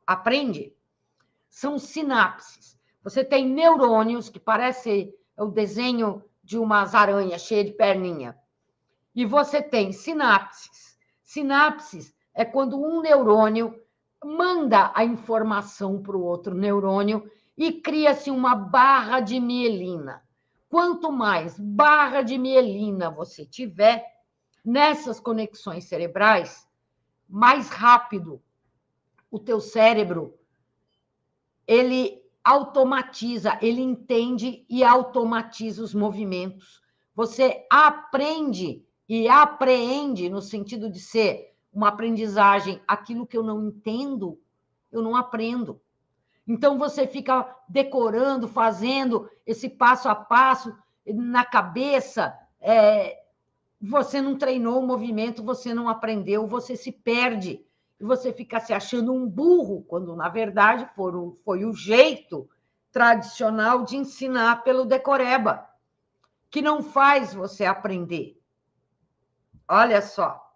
aprende? São sinapses. Você tem neurônios, que parece o desenho de umas aranhas cheias de perninha. E você tem sinapses. Sinapses é quando um neurônio manda a informação para o outro neurônio e cria-se uma barra de mielina. Quanto mais barra de mielina você tiver nessas conexões cerebrais, mais rápido o teu cérebro ele automatiza, ele entende e automatiza os movimentos. Você aprende e apreende no sentido de ser uma aprendizagem. Aquilo que eu não entendo, eu não aprendo. Então, você fica decorando, fazendo esse passo a passo na cabeça. Você não treinou o movimento, você não aprendeu, você se perde. E você fica se achando um burro, quando, na verdade, foi o jeito tradicional de ensinar pelo decoreba, que não faz você aprender. Olha só.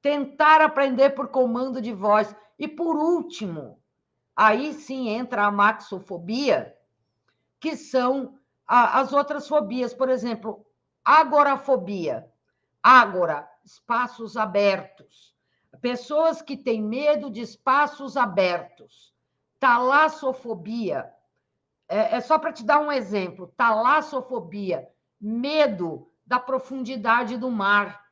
Tentar aprender por comando de voz. E, por último, aí sim entra a maxofobia, que são as outras fobias. Por exemplo, agorafobia. Ágora, espaços abertos. Pessoas que têm medo de espaços abertos. Talassofobia. É só para te dar um exemplo. Talassofobia. Medo da profundidade do mar.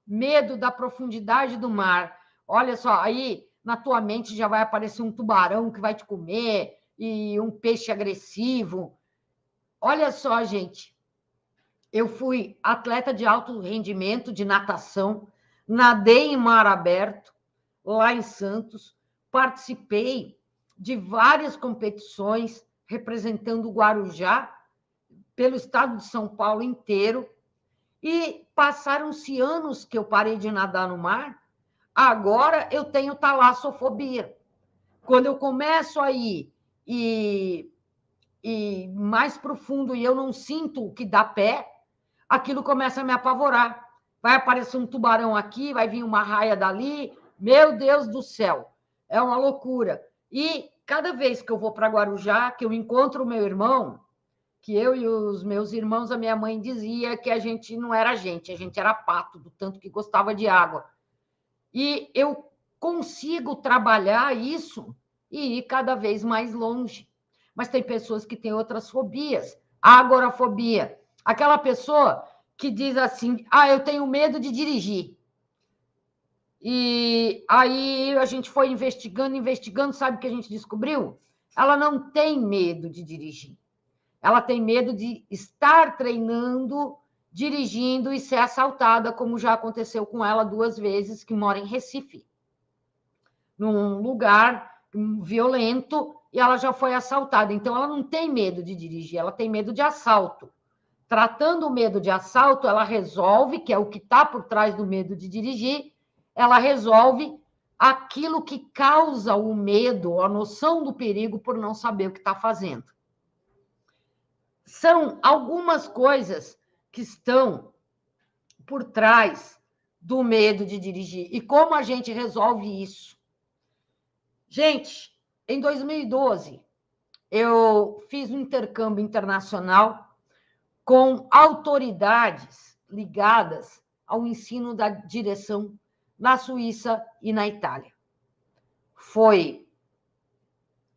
Medo da profundidade do mar. Olha só, aí na tua mente já vai aparecer um tubarão que vai te comer e um peixe agressivo. Olha só, gente, eu fui atleta de alto rendimento de natação, nadei em mar aberto, lá em Santos, participei de várias competições representando o Guarujá, pelo estado de São Paulo inteiro, e passaram-se anos que eu parei de nadar no mar. Agora eu tenho talassofobia. Quando eu começo a ir e mais profundo e eu não sinto o que dá pé, aquilo começa a me apavorar. Vai aparecer um tubarão aqui, vai vir uma raia dali. Meu Deus do céu, é uma loucura. E cada vez que eu vou para Guarujá, que eu encontro o meu irmão, que eu e os meus irmãos, a minha mãe dizia que a gente não era gente, a gente era pato, do tanto que gostava de água. E eu consigo trabalhar isso e ir cada vez mais longe. Mas tem pessoas que têm outras fobias. Agorafobia. Aquela pessoa que diz assim, eu tenho medo de dirigir. E aí a gente foi investigando, sabe o que a gente descobriu? Ela não tem medo de dirigir. Ela tem medo de estar treinando, dirigindo e ser assaltada, como já aconteceu com ela 2 vezes, que mora em Recife. Num lugar violento, e ela já foi assaltada. Então, ela não tem medo de dirigir, ela tem medo de assalto. Tratando o medo de assalto, ela resolve, que é o que está por trás do medo de dirigir, ela resolve aquilo que causa o medo, a noção do perigo por não saber o que está fazendo. São algumas coisas que estão por trás do medo de dirigir. E como a gente resolve isso? Gente, em 2012, eu fiz um intercâmbio internacional com autoridades ligadas ao ensino da direção na Suíça e na Itália. Foi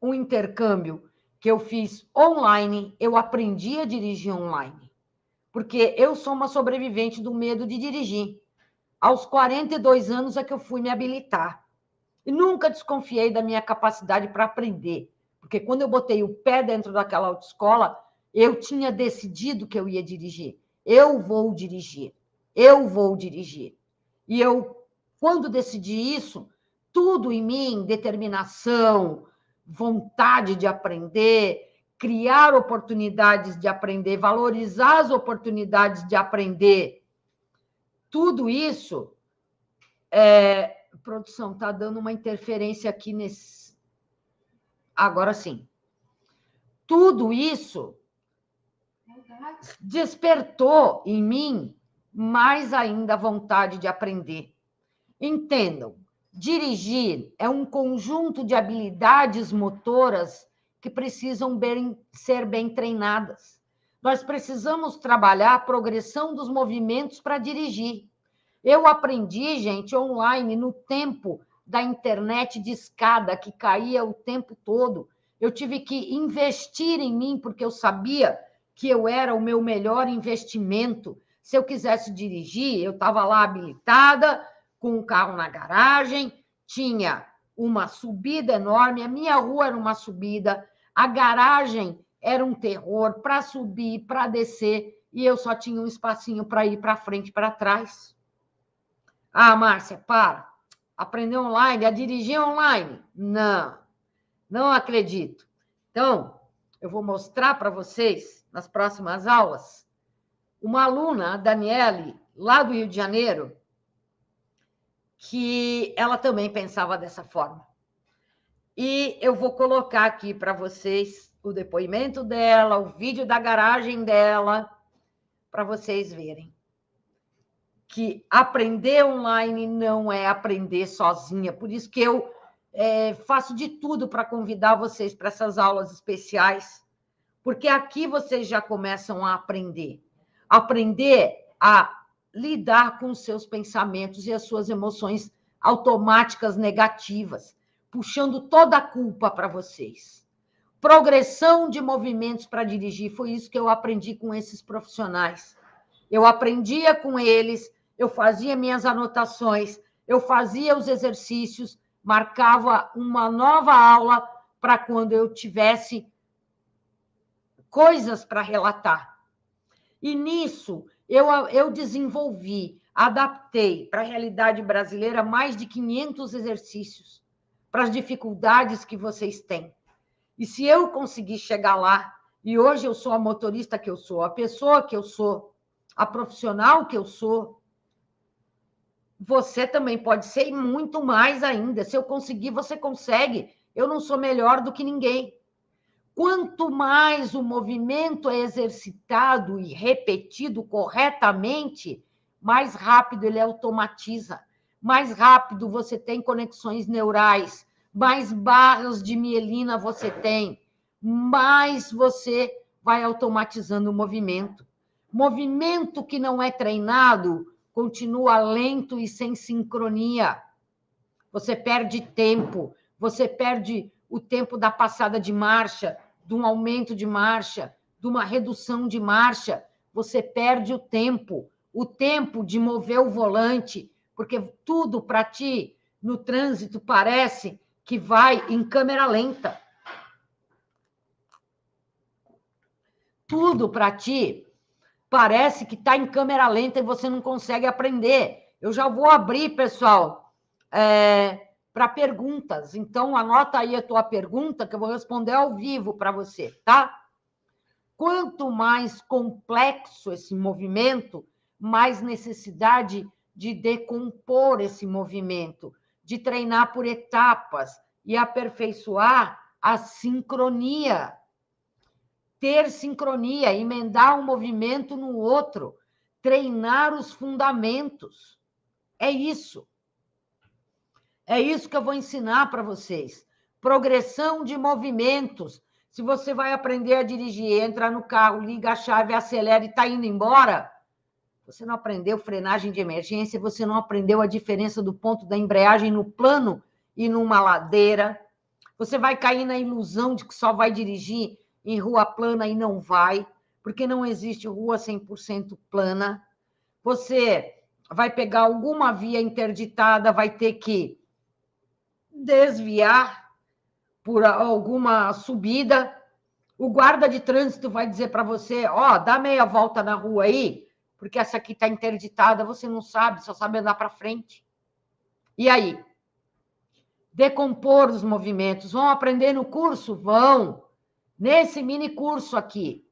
um intercâmbio que eu fiz online, eu aprendi a dirigir online, porque eu sou uma sobrevivente do medo de dirigir. Aos 42 anos é que eu fui me habilitar. E nunca desconfiei da minha capacidade para aprender, porque quando eu botei o pé dentro daquela autoescola, eu tinha decidido que eu ia dirigir. Eu vou dirigir. Eu vou dirigir. E eu, quando decidi isso, tudo em mim, determinação, vontade de aprender, criar oportunidades de aprender, valorizar as oportunidades de aprender, tudo isso... Produção, está dando uma interferência aqui nesse... Agora sim. Tudo isso despertou em mim mais ainda a vontade de aprender. Entendam, dirigir é um conjunto de habilidades motoras que precisam ser bem treinadas. Nós precisamos trabalhar a progressão dos movimentos para dirigir. Eu aprendi, gente, online, no tempo da internet de escada, que caía o tempo todo. Eu tive que investir em mim, porque eu sabia que eu era o meu melhor investimento. Se eu quisesse dirigir, eu estava lá habilitada, com o carro na garagem, tinha uma subida enorme, a minha rua era uma subida, a garagem era um terror para subir, para descer, e eu só tinha um espacinho para ir para frente e para trás. Ah, Márcia, para. Aprender online, a dirigir online? Não, não acredito. Então, eu vou mostrar para vocês, nas próximas aulas, uma aluna, a Daniele, lá do Rio de Janeiro, que ela também pensava dessa forma. E eu vou colocar aqui para vocês o depoimento dela, o vídeo da garagem dela, para vocês verem que aprender online não é aprender sozinha. Por isso que eu faço de tudo para convidar vocês para essas aulas especiais, porque aqui vocês já começam a aprender. Aprender a lidar com os seus pensamentos e as suas emoções automáticas negativas, puxando toda a culpa para vocês. Progressão de movimentos para dirigir, foi isso que eu aprendi com esses profissionais. Eu aprendia com eles, eu fazia minhas anotações, eu fazia os exercícios, marcava uma nova aula para quando eu tivesse coisas para relatar. E nisso eu desenvolvi, adaptei para a realidade brasileira mais de 500 exercícios para as dificuldades que vocês têm. E se eu conseguir chegar lá, e hoje eu sou a motorista que eu sou, a pessoa que eu sou, a profissional que eu sou, você também pode ser muito mais ainda. Se eu conseguir, você consegue. Eu não sou melhor do que ninguém. Quanto mais o movimento é exercitado e repetido corretamente, mais rápido ele automatiza, mais rápido você tem conexões neurais, mais barras de mielina você tem, mais você vai automatizando o movimento. Movimento que não é treinado continua lento e sem sincronia. Você perde tempo, você perde o tempo da passada de marcha, de um aumento de marcha, de uma redução de marcha. Você perde o tempo de mover o volante, porque tudo para ti, no trânsito, parece que vai em câmera lenta. Tudo para ti parece que está em câmera lenta e você não consegue aprender. Eu já vou abrir, pessoal, para perguntas. Então, anota aí a tua pergunta, que eu vou responder ao vivo para você, tá? Quanto mais complexo esse movimento, mais necessidade de decompor esse movimento, de treinar por etapas e aperfeiçoar a sincronia. Ter sincronia, emendar um movimento no outro, treinar os fundamentos. É isso. É isso que eu vou ensinar para vocês. Progressão de movimentos. Se você vai aprender a dirigir, entra no carro, liga a chave, acelera e está indo embora, você não aprendeu frenagem de emergência, você não aprendeu a diferença do ponto da embreagem no plano e numa ladeira. Você vai cair na ilusão de que só vai dirigir em rua plana e não vai, porque não existe rua 100% plana. Você vai pegar alguma via interditada, vai ter que desviar por alguma subida, o guarda de trânsito vai dizer para você, dá meia volta na rua aí, porque essa aqui está interditada, você não sabe, só sabe andar para frente. E aí? Decompor os movimentos. Vão aprender no curso? Vão. Nesse mini curso aqui.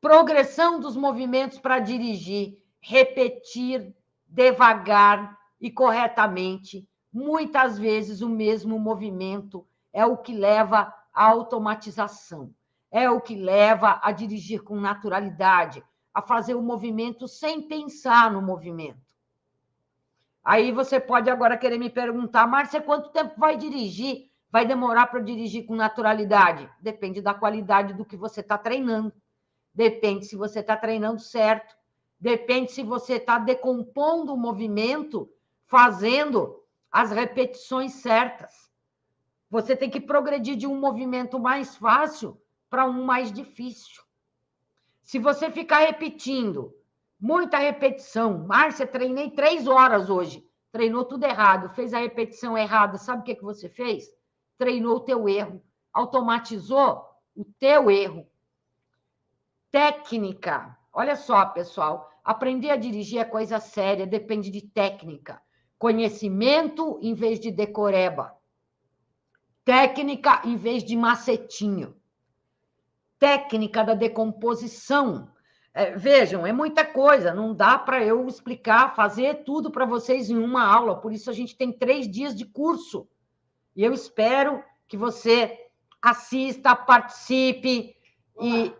Progressão dos movimentos para dirigir, repetir devagar e corretamente. Muitas vezes o mesmo movimento é o que leva à automatização, é o que leva a dirigir com naturalidade, a fazer o movimento sem pensar no movimento. Aí você pode agora querer me perguntar, Márcia, quanto tempo vai dirigir? Vai demorar para dirigir com naturalidade? Depende da qualidade do que você está treinando. Depende se você está treinando certo. Depende se você está decompondo o movimento, fazendo as repetições certas. Você tem que progredir de um movimento mais fácil para um mais difícil. Se você ficar repetindo, muita repetição, Márcia, treinei 3 horas hoje, treinou tudo errado, fez a repetição errada, sabe o que você fez? Treinou o teu erro, automatizou o teu erro. Técnica, olha só, pessoal, aprender a dirigir é coisa séria, depende de técnica. Conhecimento em vez de decoreba. Técnica em vez de macetinho. Técnica da decomposição. Vejam, é muita coisa, não dá para eu explicar, fazer tudo para vocês em uma aula, por isso a gente tem 3 dias de curso. E eu espero que você assista, participe e...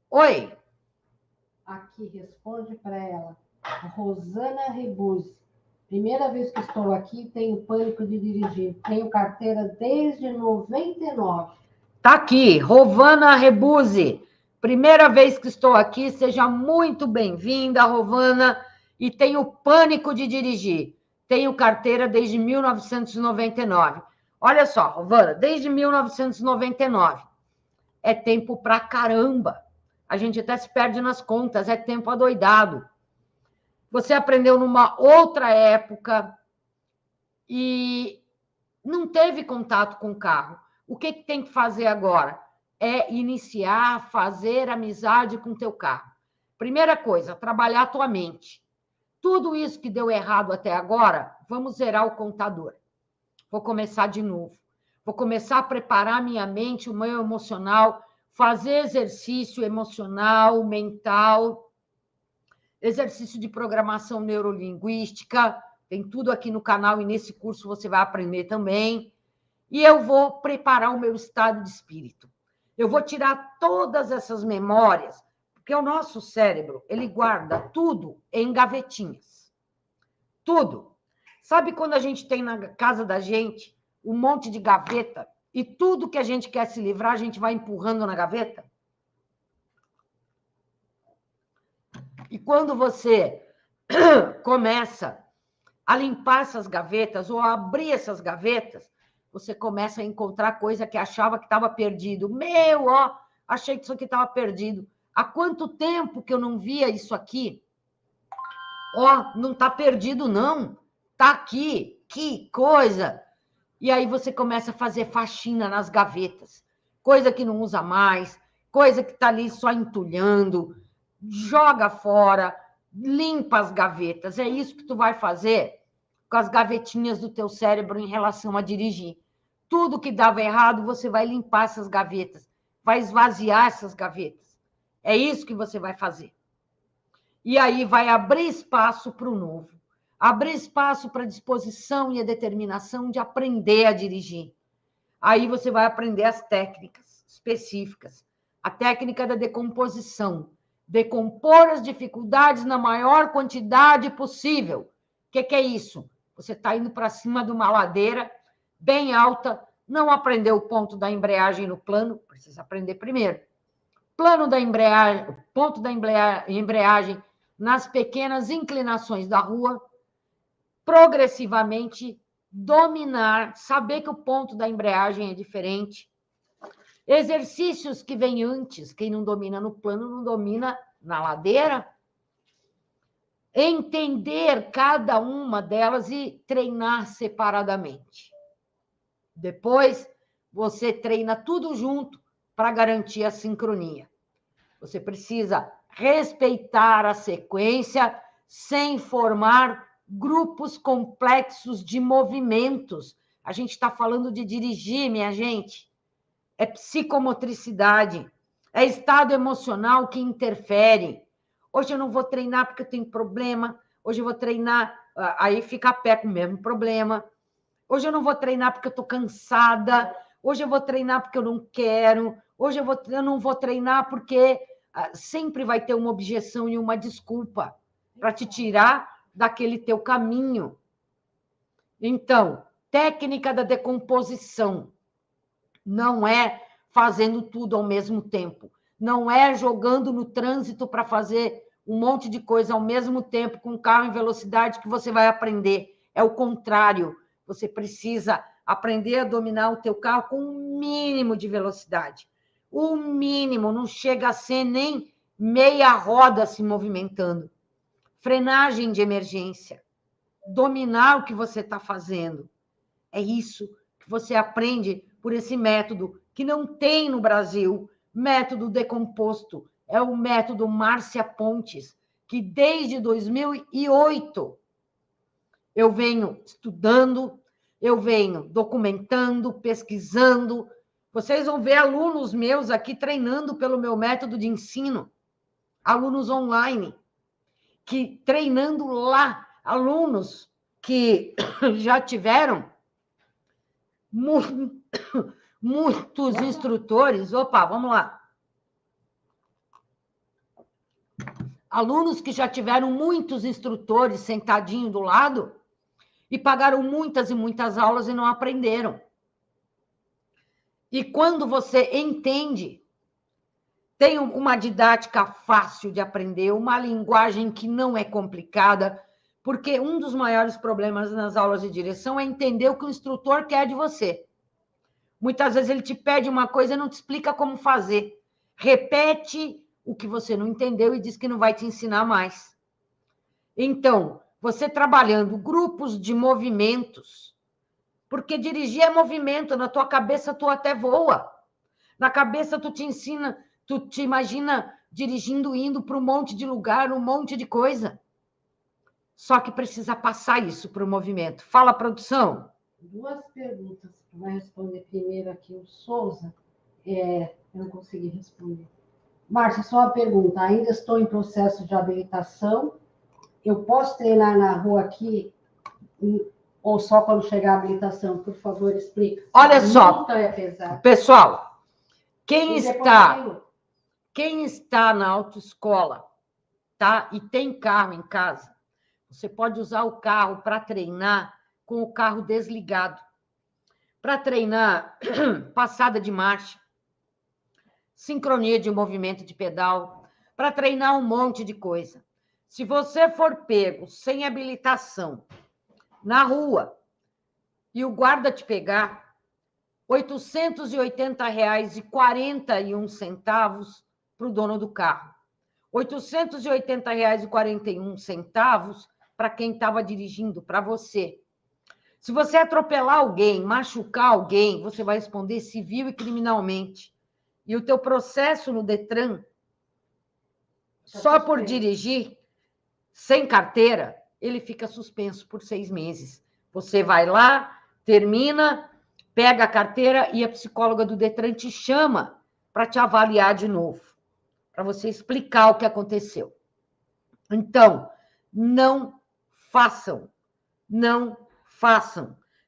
Oi. Aqui, responde para ela. Rosana Rebuzzi. Primeira vez que estou aqui, tenho pânico de dirigir. Tenho carteira desde 99. Tá aqui, Rovana Rebuzzi. Primeira vez que estou aqui, seja muito bem-vinda, Rovana. E tenho pânico de dirigir. Tenho carteira desde 1999. Olha só, Rovana, desde 1999. É tempo pra caramba. A gente até se perde nas contas, é tempo adoidado. Você aprendeu numa outra época e não teve contato com o carro. O que tem que fazer agora? É iniciar, fazer amizade com o teu carro. Primeira coisa, trabalhar a tua mente. Tudo isso que deu errado até agora, vamos zerar o contador. Vou começar de novo. Vou começar a preparar minha mente, o meu emocional, fazer exercício emocional, mental, exercício de programação neurolinguística, tem tudo aqui no canal e nesse curso você vai aprender também. E eu vou preparar o meu estado de espírito. Eu vou tirar todas essas memórias, porque o nosso cérebro, ele guarda tudo em gavetinhas. Tudo. Sabe quando a gente tem na casa da gente um monte de gaveta e tudo que a gente quer se livrar, a gente vai empurrando na gaveta? E quando você começa a limpar essas gavetas ou a abrir essas gavetas, você começa a encontrar coisa que achava que estava perdido. Achei que isso aqui estava perdido. Há quanto tempo que eu não via isso aqui? Não está perdido, não. Está aqui. Que coisa! E aí você começa a fazer faxina nas gavetas. Coisa que não usa mais, coisa que está ali só entulhando. Joga fora, limpa as gavetas. É isso que tu vai fazer com as gavetinhas do teu cérebro em relação a dirigir. Tudo que dava errado, você vai limpar essas gavetas, vai esvaziar essas gavetas. É isso que você vai fazer. E aí vai abrir espaço para o novo. Abrir espaço para a disposição e a determinação de aprender a dirigir. Aí você vai aprender as técnicas específicas. A técnica da decomposição. Decompor as dificuldades na maior quantidade possível. O que é isso? Você está indo para cima de uma ladeira bem alta, não aprendeu o ponto da embreagem no plano, precisa aprender primeiro. Plano da embreagem, ponto da embreagem nas pequenas inclinações da rua, progressivamente dominar, saber que o ponto da embreagem é diferente. Exercícios que vêm antes, quem não domina no plano não domina na ladeira. Entender cada uma delas e treinar separadamente. Depois, você treina tudo junto para garantir a sincronia. Você precisa respeitar a sequência sem formar grupos complexos de movimentos. A gente está falando de dirigir, minha gente. É psicomotricidade, é estado emocional que interfere. Hoje eu não vou treinar porque eu tenho problema, hoje eu vou treinar, aí fica a pé com o mesmo problema. Hoje eu não vou treinar porque eu estou cansada, hoje eu vou treinar porque eu não quero, hoje eu não vou treinar porque sempre vai ter uma objeção e uma desculpa para te tirar daquele teu caminho. Então, técnica da decomposição não é fazendo tudo ao mesmo tempo, não é jogando no trânsito para fazer um monte de coisa ao mesmo tempo com o carro em velocidade que você vai aprender. É o contrário. Você precisa aprender a dominar o teu carro com o mínimo de velocidade. O mínimo, não chega a ser nem meia roda se movimentando. Frenagem de emergência. Dominar o que você está fazendo. É isso que você aprende por esse método que não tem no Brasil, método decomposto. É o método Márcia Pontes, que desde 2008 eu venho estudando, eu venho documentando, pesquisando. Vocês vão ver alunos meus aqui treinando pelo meu método de ensino, alunos online, que treinando lá, alunos que já tiveram muitos instrutores. Opa, vamos lá. Alunos que já tiveram muitos instrutores sentadinho do lado e pagaram muitas e muitas aulas e não aprenderam. E quando você entende, tem uma didática fácil de aprender, uma linguagem que não é complicada, porque um dos maiores problemas nas aulas de direção é entender o que o instrutor quer de você. Muitas vezes ele te pede uma coisa e não te explica como fazer. Repete o que você não entendeu e diz que não vai te ensinar mais. Então, você trabalhando grupos de movimentos, porque dirigir é movimento, na tua cabeça tu até voa. Na cabeça tu te ensina, tu te imagina dirigindo, indo para um monte de lugar, um monte de coisa. Só que precisa passar isso para o movimento. Fala, produção. Duas perguntas. Vai responder primeiro aqui o Souza. Eu não consegui responder. Márcia, só uma pergunta. Ainda estou em processo de habilitação. Eu posso treinar na rua aqui ou só quando chegar a habilitação? Por favor, explica. Olha só, pessoal, quem está na autoescola, tá? E tem carro em casa, você pode usar o carro para treinar com o carro desligado. Para treinar passada de marcha, sincronia de movimento de pedal, para treinar um monte de coisa. Se você for pego sem habilitação na rua e o guarda te pegar, R$ 880,41 para o dono do carro. R$ 880,41 para quem estava dirigindo, para você. Se você atropelar alguém, machucar alguém, você vai responder civil e criminalmente. E o teu processo no Detran, só por dirigir, sem carteira, ele fica suspenso por 6 meses. Você vai lá, termina, pega a carteira e a psicóloga do Detran te chama para te avaliar de novo, para você explicar o que aconteceu. Então, não façam.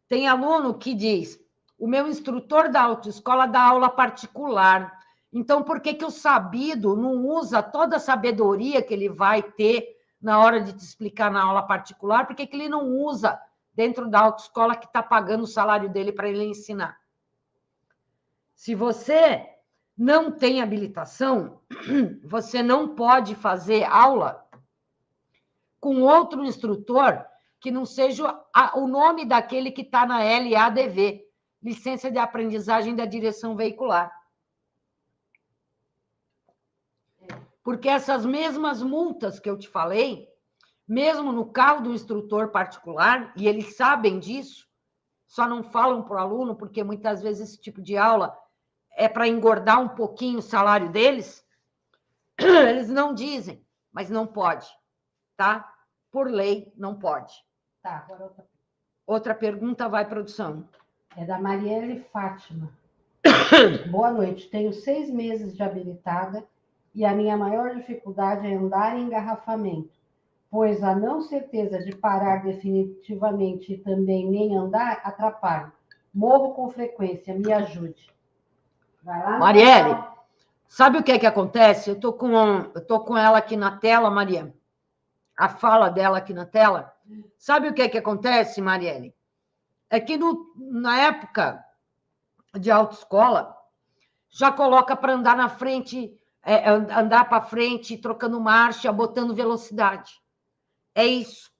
Tem aluno que diz, o meu instrutor da autoescola dá aula particular, então por que o sabido não usa toda a sabedoria que ele vai ter na hora de te explicar na aula particular? Por que ele não usa dentro da autoescola que está pagando o salário dele para ele ensinar? Se você não tem habilitação, você não pode fazer aula com outro instrutor que não seja o nome daquele que está na LADV, Licença de Aprendizagem da Direção Veicular. Porque essas mesmas multas que eu te falei, mesmo no carro do instrutor particular, e eles sabem disso, só não falam para o aluno, porque muitas vezes esse tipo de aula é para engordar um pouquinho o salário deles, eles não dizem, mas não pode, tá? Por lei, não pode. Tá, agora outra pergunta, vai, produção. É da Marielle Fátima. Boa noite, tenho 6 meses de habilitada e a minha maior dificuldade é andar em engarrafamento, pois a não certeza de parar definitivamente e também nem andar atrapalha. Morro com frequência, me ajude. Vai lá, Marielle, sabe o que acontece? Eu tô com ela aqui na tela, Maria. A fala dela aqui na tela. Sabe o que acontece, Marielle? É que na época de autoescola, já coloca para andar na frente, andar para frente, trocando marcha, botando velocidade. É isso.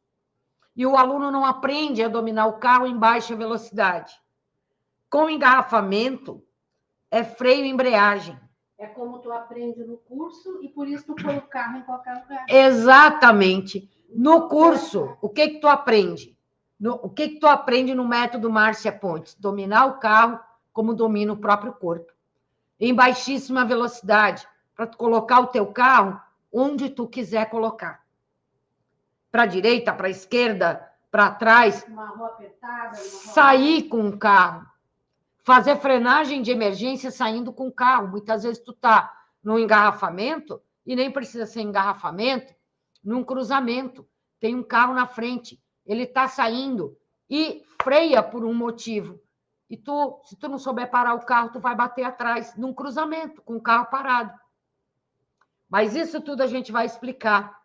E o aluno não aprende a dominar o carro em baixa velocidade. Com engarrafamento, é freio e embreagem. É como tu aprende no curso e por isso tu põe o carro em qualquer lugar. Exatamente. No curso, o que tu aprende? O que tu aprende no método Márcia Pontes? Dominar o carro como domina o próprio corpo. Em baixíssima velocidade, para tu colocar o teu carro onde tu quiser colocar. Para a direita, para a esquerda, para trás. Uma rua apertada. Sair com o carro. Fazer frenagem de emergência saindo com o carro. Muitas vezes tu tá num engarrafamento, e nem precisa ser engarrafamento, num cruzamento. Tem um carro na frente, ele está saindo e freia por um motivo. E se tu não souber parar o carro, tu vai bater atrás, num cruzamento, com o carro parado. Mas isso tudo a gente vai explicar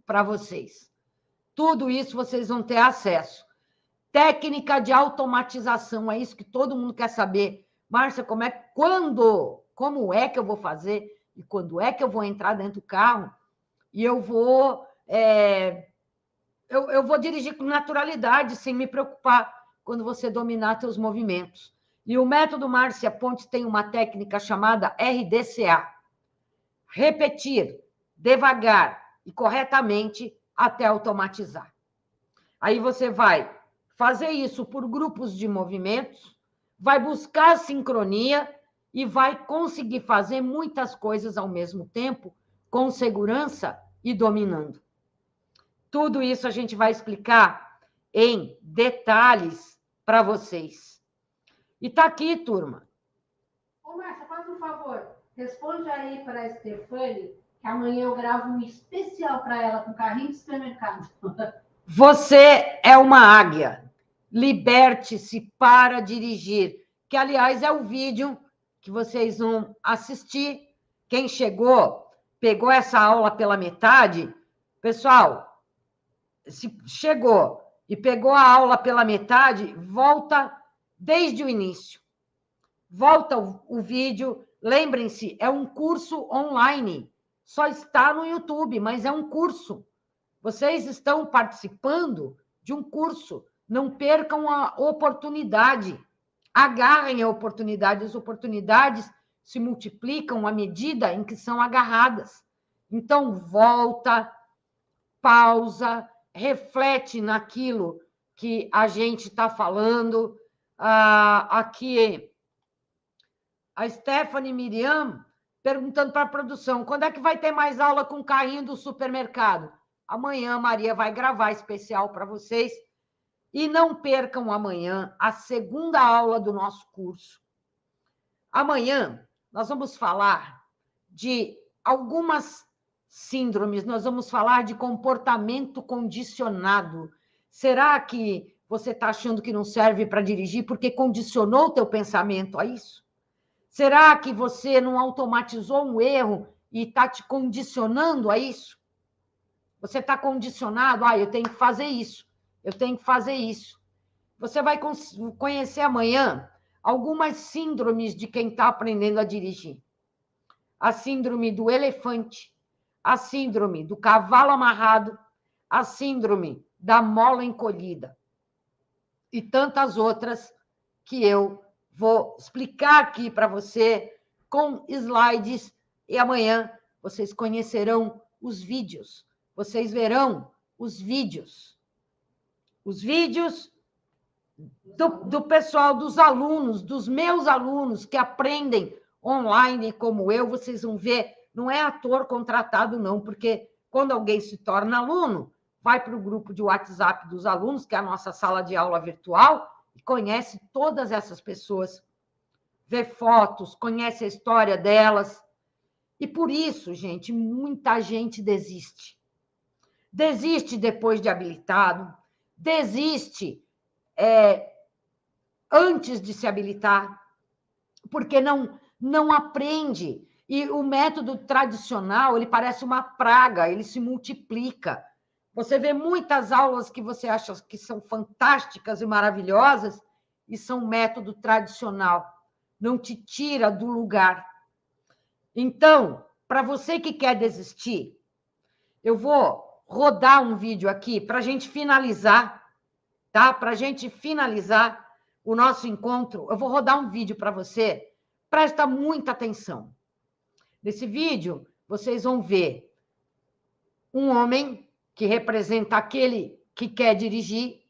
para vocês. Tudo isso vocês vão ter acesso. Técnica de automatização, é isso que todo mundo quer saber. Márcia, como é que eu vou fazer? E quando é que eu vou entrar dentro do carro? E eu vou dirigir com naturalidade, sem me preocupar, quando você dominar seus movimentos. E o método Márcia Pontes tem uma técnica chamada RDCA. Repetir devagar e corretamente até automatizar. Aí você vai fazer isso por grupos de movimentos, vai buscar sincronia e vai conseguir fazer muitas coisas ao mesmo tempo, com segurança e dominando. Tudo isso a gente vai explicar em detalhes para vocês. E tá aqui, turma. Ô, Márcia, faz um favor. Responde aí para a Stefane, que amanhã eu gravo um especial para ela com carrinho de supermercado. Você é uma águia. Liberte-se para dirigir. Que, aliás, é o vídeo que vocês vão assistir. Quem pegou essa aula pela metade. Pessoal, se chegou e pegou a aula pela metade, volta desde o início. Volta o vídeo. Lembrem-se, é um curso online. Só está no YouTube, mas é um curso. Vocês estão participando de um curso. Não percam a oportunidade. Agarrem a oportunidade. As oportunidades se multiplicam à medida em que são agarradas. Então, volta, pausa, reflete naquilo que a gente está falando. Aqui, a Stephanie Miriam perguntando para a produção, quando é que vai ter mais aula com o carrinho do supermercado? Amanhã a Maria vai gravar especial para vocês E não percam amanhã a segunda aula do nosso curso. Amanhã nós vamos falar de algumas síndromes, nós vamos falar de comportamento condicionado. Será que você está achando que não serve para dirigir porque condicionou o teu pensamento a isso? Será que você não automatizou um erro e está te condicionando a isso? Você está condicionado, eu tenho que fazer isso, eu tenho que fazer isso. Você vai conhecer amanhã algumas síndromes de quem está aprendendo a dirigir. A síndrome do elefante, a síndrome do cavalo amarrado, a síndrome da mola encolhida e tantas outras que eu vou explicar aqui para você com slides e amanhã vocês conhecerão os vídeos, vocês verão os vídeos do pessoal, dos alunos, dos meus alunos que aprendem online como eu, vocês vão ver, não é ator contratado não, porque quando alguém se torna aluno, vai para o grupo de WhatsApp dos alunos, que é a nossa sala de aula virtual, e conhece todas essas pessoas, vê fotos, conhece a história delas. E por isso, gente, muita gente desiste. Desiste depois de habilitado, desiste antes de se habilitar, porque não aprende. E o método tradicional, ele parece uma praga, ele se multiplica. Você vê muitas aulas que você acha que são fantásticas e maravilhosas e são método tradicional. Não te tira do lugar. Então, para você que quer desistir, eu vou rodar um vídeo aqui para a gente finalizar, tá? Para a gente finalizar o nosso encontro, eu vou rodar um vídeo para você. Presta muita atenção. Nesse vídeo, vocês vão ver um homem que representa aquele que quer dirigir,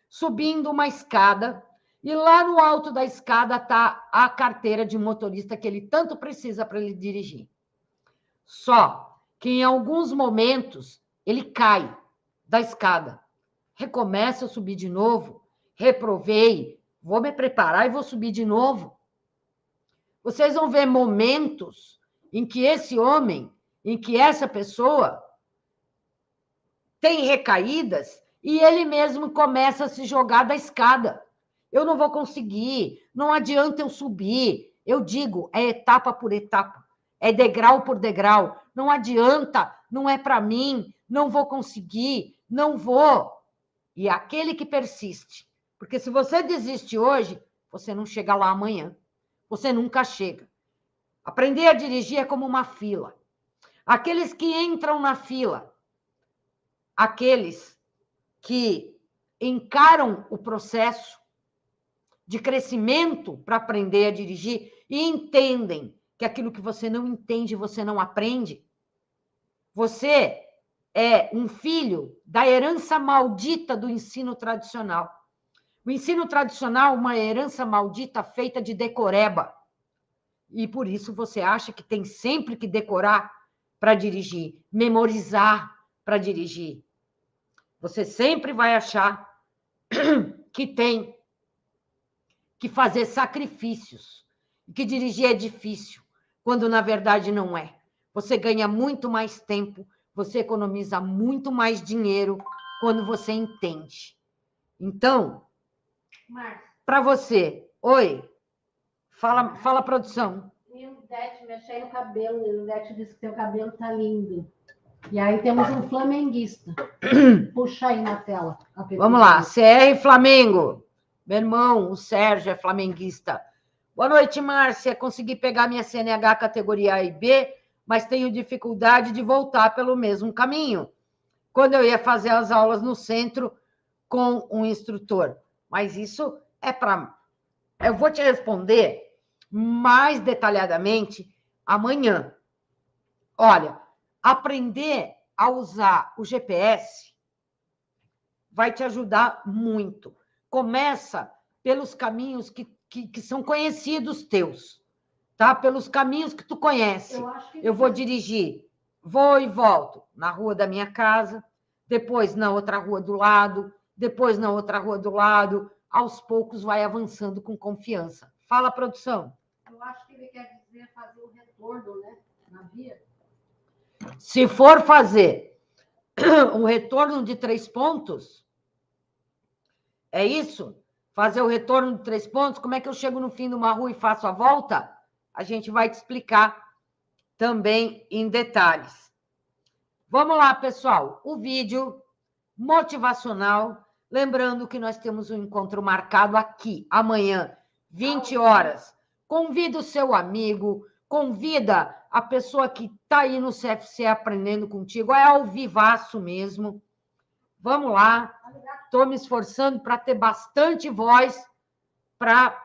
subindo uma escada, e lá no alto da escada está a carteira de motorista que ele tanto precisa para ele dirigir. Só que em alguns momentos ele cai da escada, recomeça a subir de novo, reprovei, vou me preparar e vou subir de novo. Vocês vão ver momentos em que esse homem, em que essa pessoa tem recaídas e ele mesmo começa a se jogar da escada. Eu não vou conseguir, não adianta eu subir. Eu digo, é etapa por etapa, é degrau por degrau. Não adianta, não é para mim, não vou conseguir, não vou. E aquele que persiste, porque se você desiste hoje, você não chega lá amanhã. Você nunca chega. Aprender a dirigir é como uma fila. Aqueles que entram na fila, aqueles que encaram o processo de crescimento para aprender a dirigir e entendem que aquilo que você não entende, você não aprende. Você é um filho da herança maldita do ensino tradicional. O ensino tradicional é uma herança maldita feita de decoreba. E por isso você acha que tem sempre que decorar para dirigir, memorizar para dirigir. Você sempre vai achar que tem que fazer sacrifícios, que dirigir é difícil, quando na verdade não é. Você ganha muito mais tempo, você economiza muito mais dinheiro quando você entende. Então, para você, oi, fala produção. E o Dete mexer no cabelo, o Dete disse que teu cabelo tá lindo. E aí temos um flamenguista. Puxa aí na tela. Vamos lá, CR Flamengo. Meu irmão, o Sérgio, é flamenguista. Boa noite, Márcia. Consegui pegar minha CNH categoria A e B, mas tenho dificuldade de voltar pelo mesmo caminho. Quando eu ia fazer as aulas no centro com um instrutor. Mas isso é para... Eu vou te responder mais detalhadamente amanhã. Olha, aprender a usar o GPS vai te ajudar muito. Começa pelos caminhos que são conhecidos teus, tá? Pelos caminhos que tu conhece. Eu vou dirigir, vou e volto na rua da minha casa, depois na outra rua do lado, depois na outra rua do lado, aos poucos vai avançando com confiança. Fala, produção. Eu acho que ele quer dizer fazer o retorno, né, na via. Se for fazer o retorno de 3 pontos, é isso? Fazer o retorno de 3 pontos, como é que eu chego no fim de uma rua e faço a volta? A gente vai te explicar também em detalhes. Vamos lá, pessoal. O vídeo motivacional. Lembrando que nós temos um encontro marcado aqui, amanhã, 20 horas. Convida o seu amigo, convida a pessoa que está aí no CFC aprendendo contigo. É ao vivaço mesmo. Vamos lá. Estou me esforçando para ter bastante voz para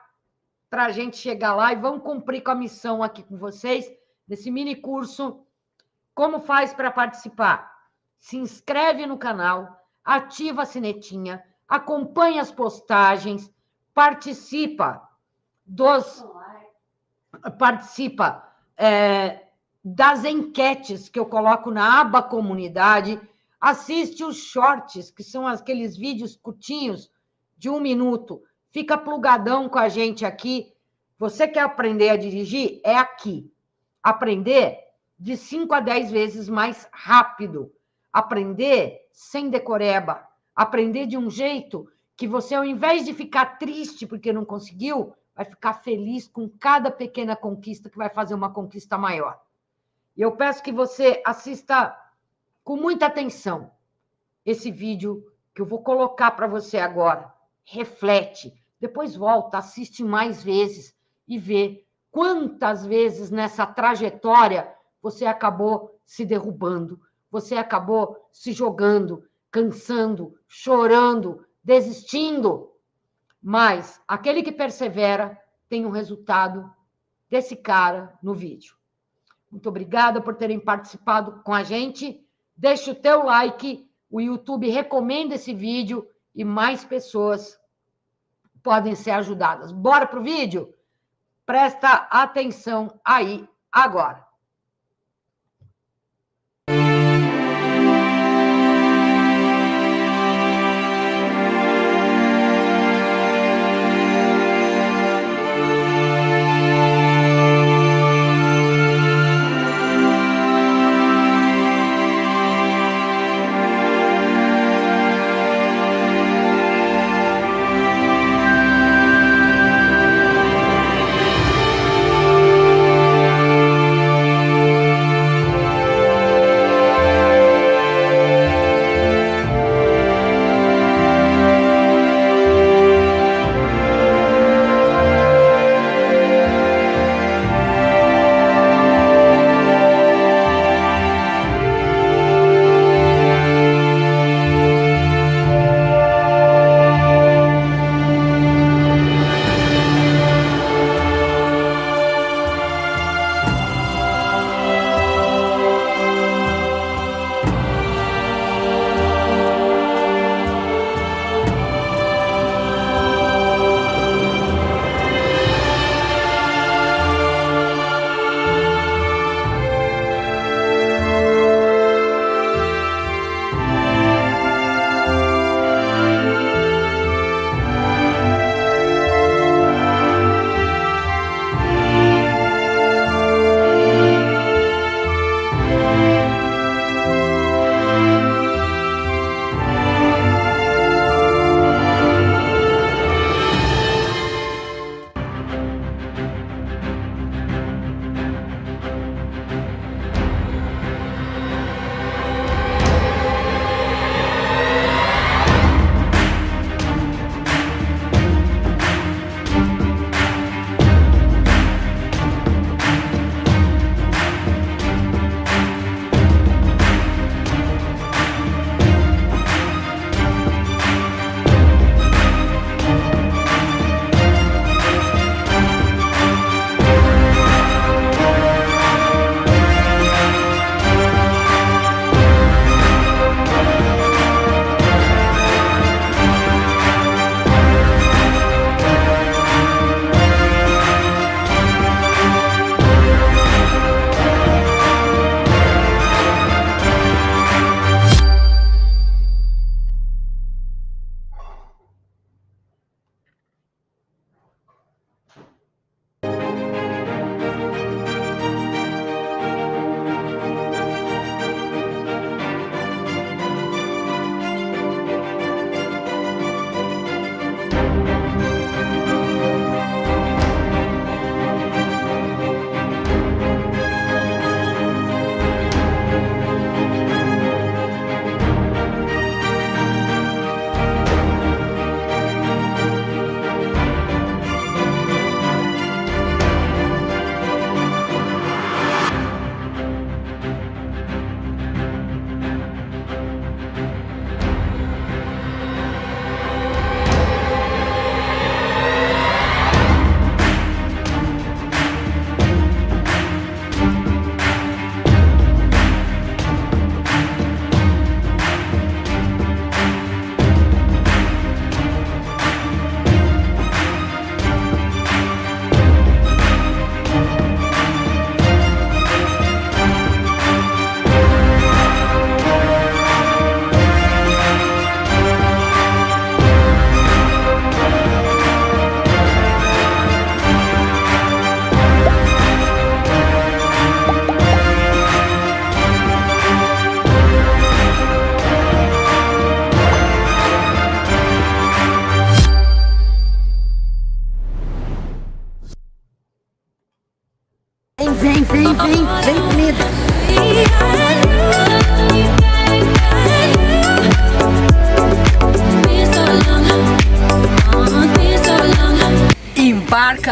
a gente chegar lá e vamos cumprir com a missão aqui com vocês, desse mini curso. Como faz para participar? Se inscreve no canal, ativa a sinetinha, acompanha as postagens, participa das enquetes que eu coloco na aba comunidade, assiste os shorts, que são aqueles vídeos curtinhos de 1 minuto, fica plugadão com a gente aqui. Você quer aprender a dirigir? É aqui. Aprender de 5 a 10 vezes mais rápido. Aprender sem decoreba. Aprender de um jeito que você, ao invés de ficar triste porque não conseguiu, vai ficar feliz com cada pequena conquista que vai fazer uma conquista maior. E eu peço que você assista com muita atenção esse vídeo que eu vou colocar para você agora. Reflete, depois volta, assiste mais vezes e vê quantas vezes nessa trajetória você acabou se derrubando, você acabou se jogando, cansando, chorando, desistindo. Mas aquele que persevera tem um resultado desse cara no vídeo. Muito obrigada por terem participado com a gente. Deixa o teu like, o YouTube recomenda esse vídeo e mais pessoas podem ser ajudadas. Bora pro vídeo? Presta atenção aí agora.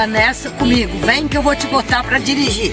nessa comigo. Vem que eu vou te botar para dirigir.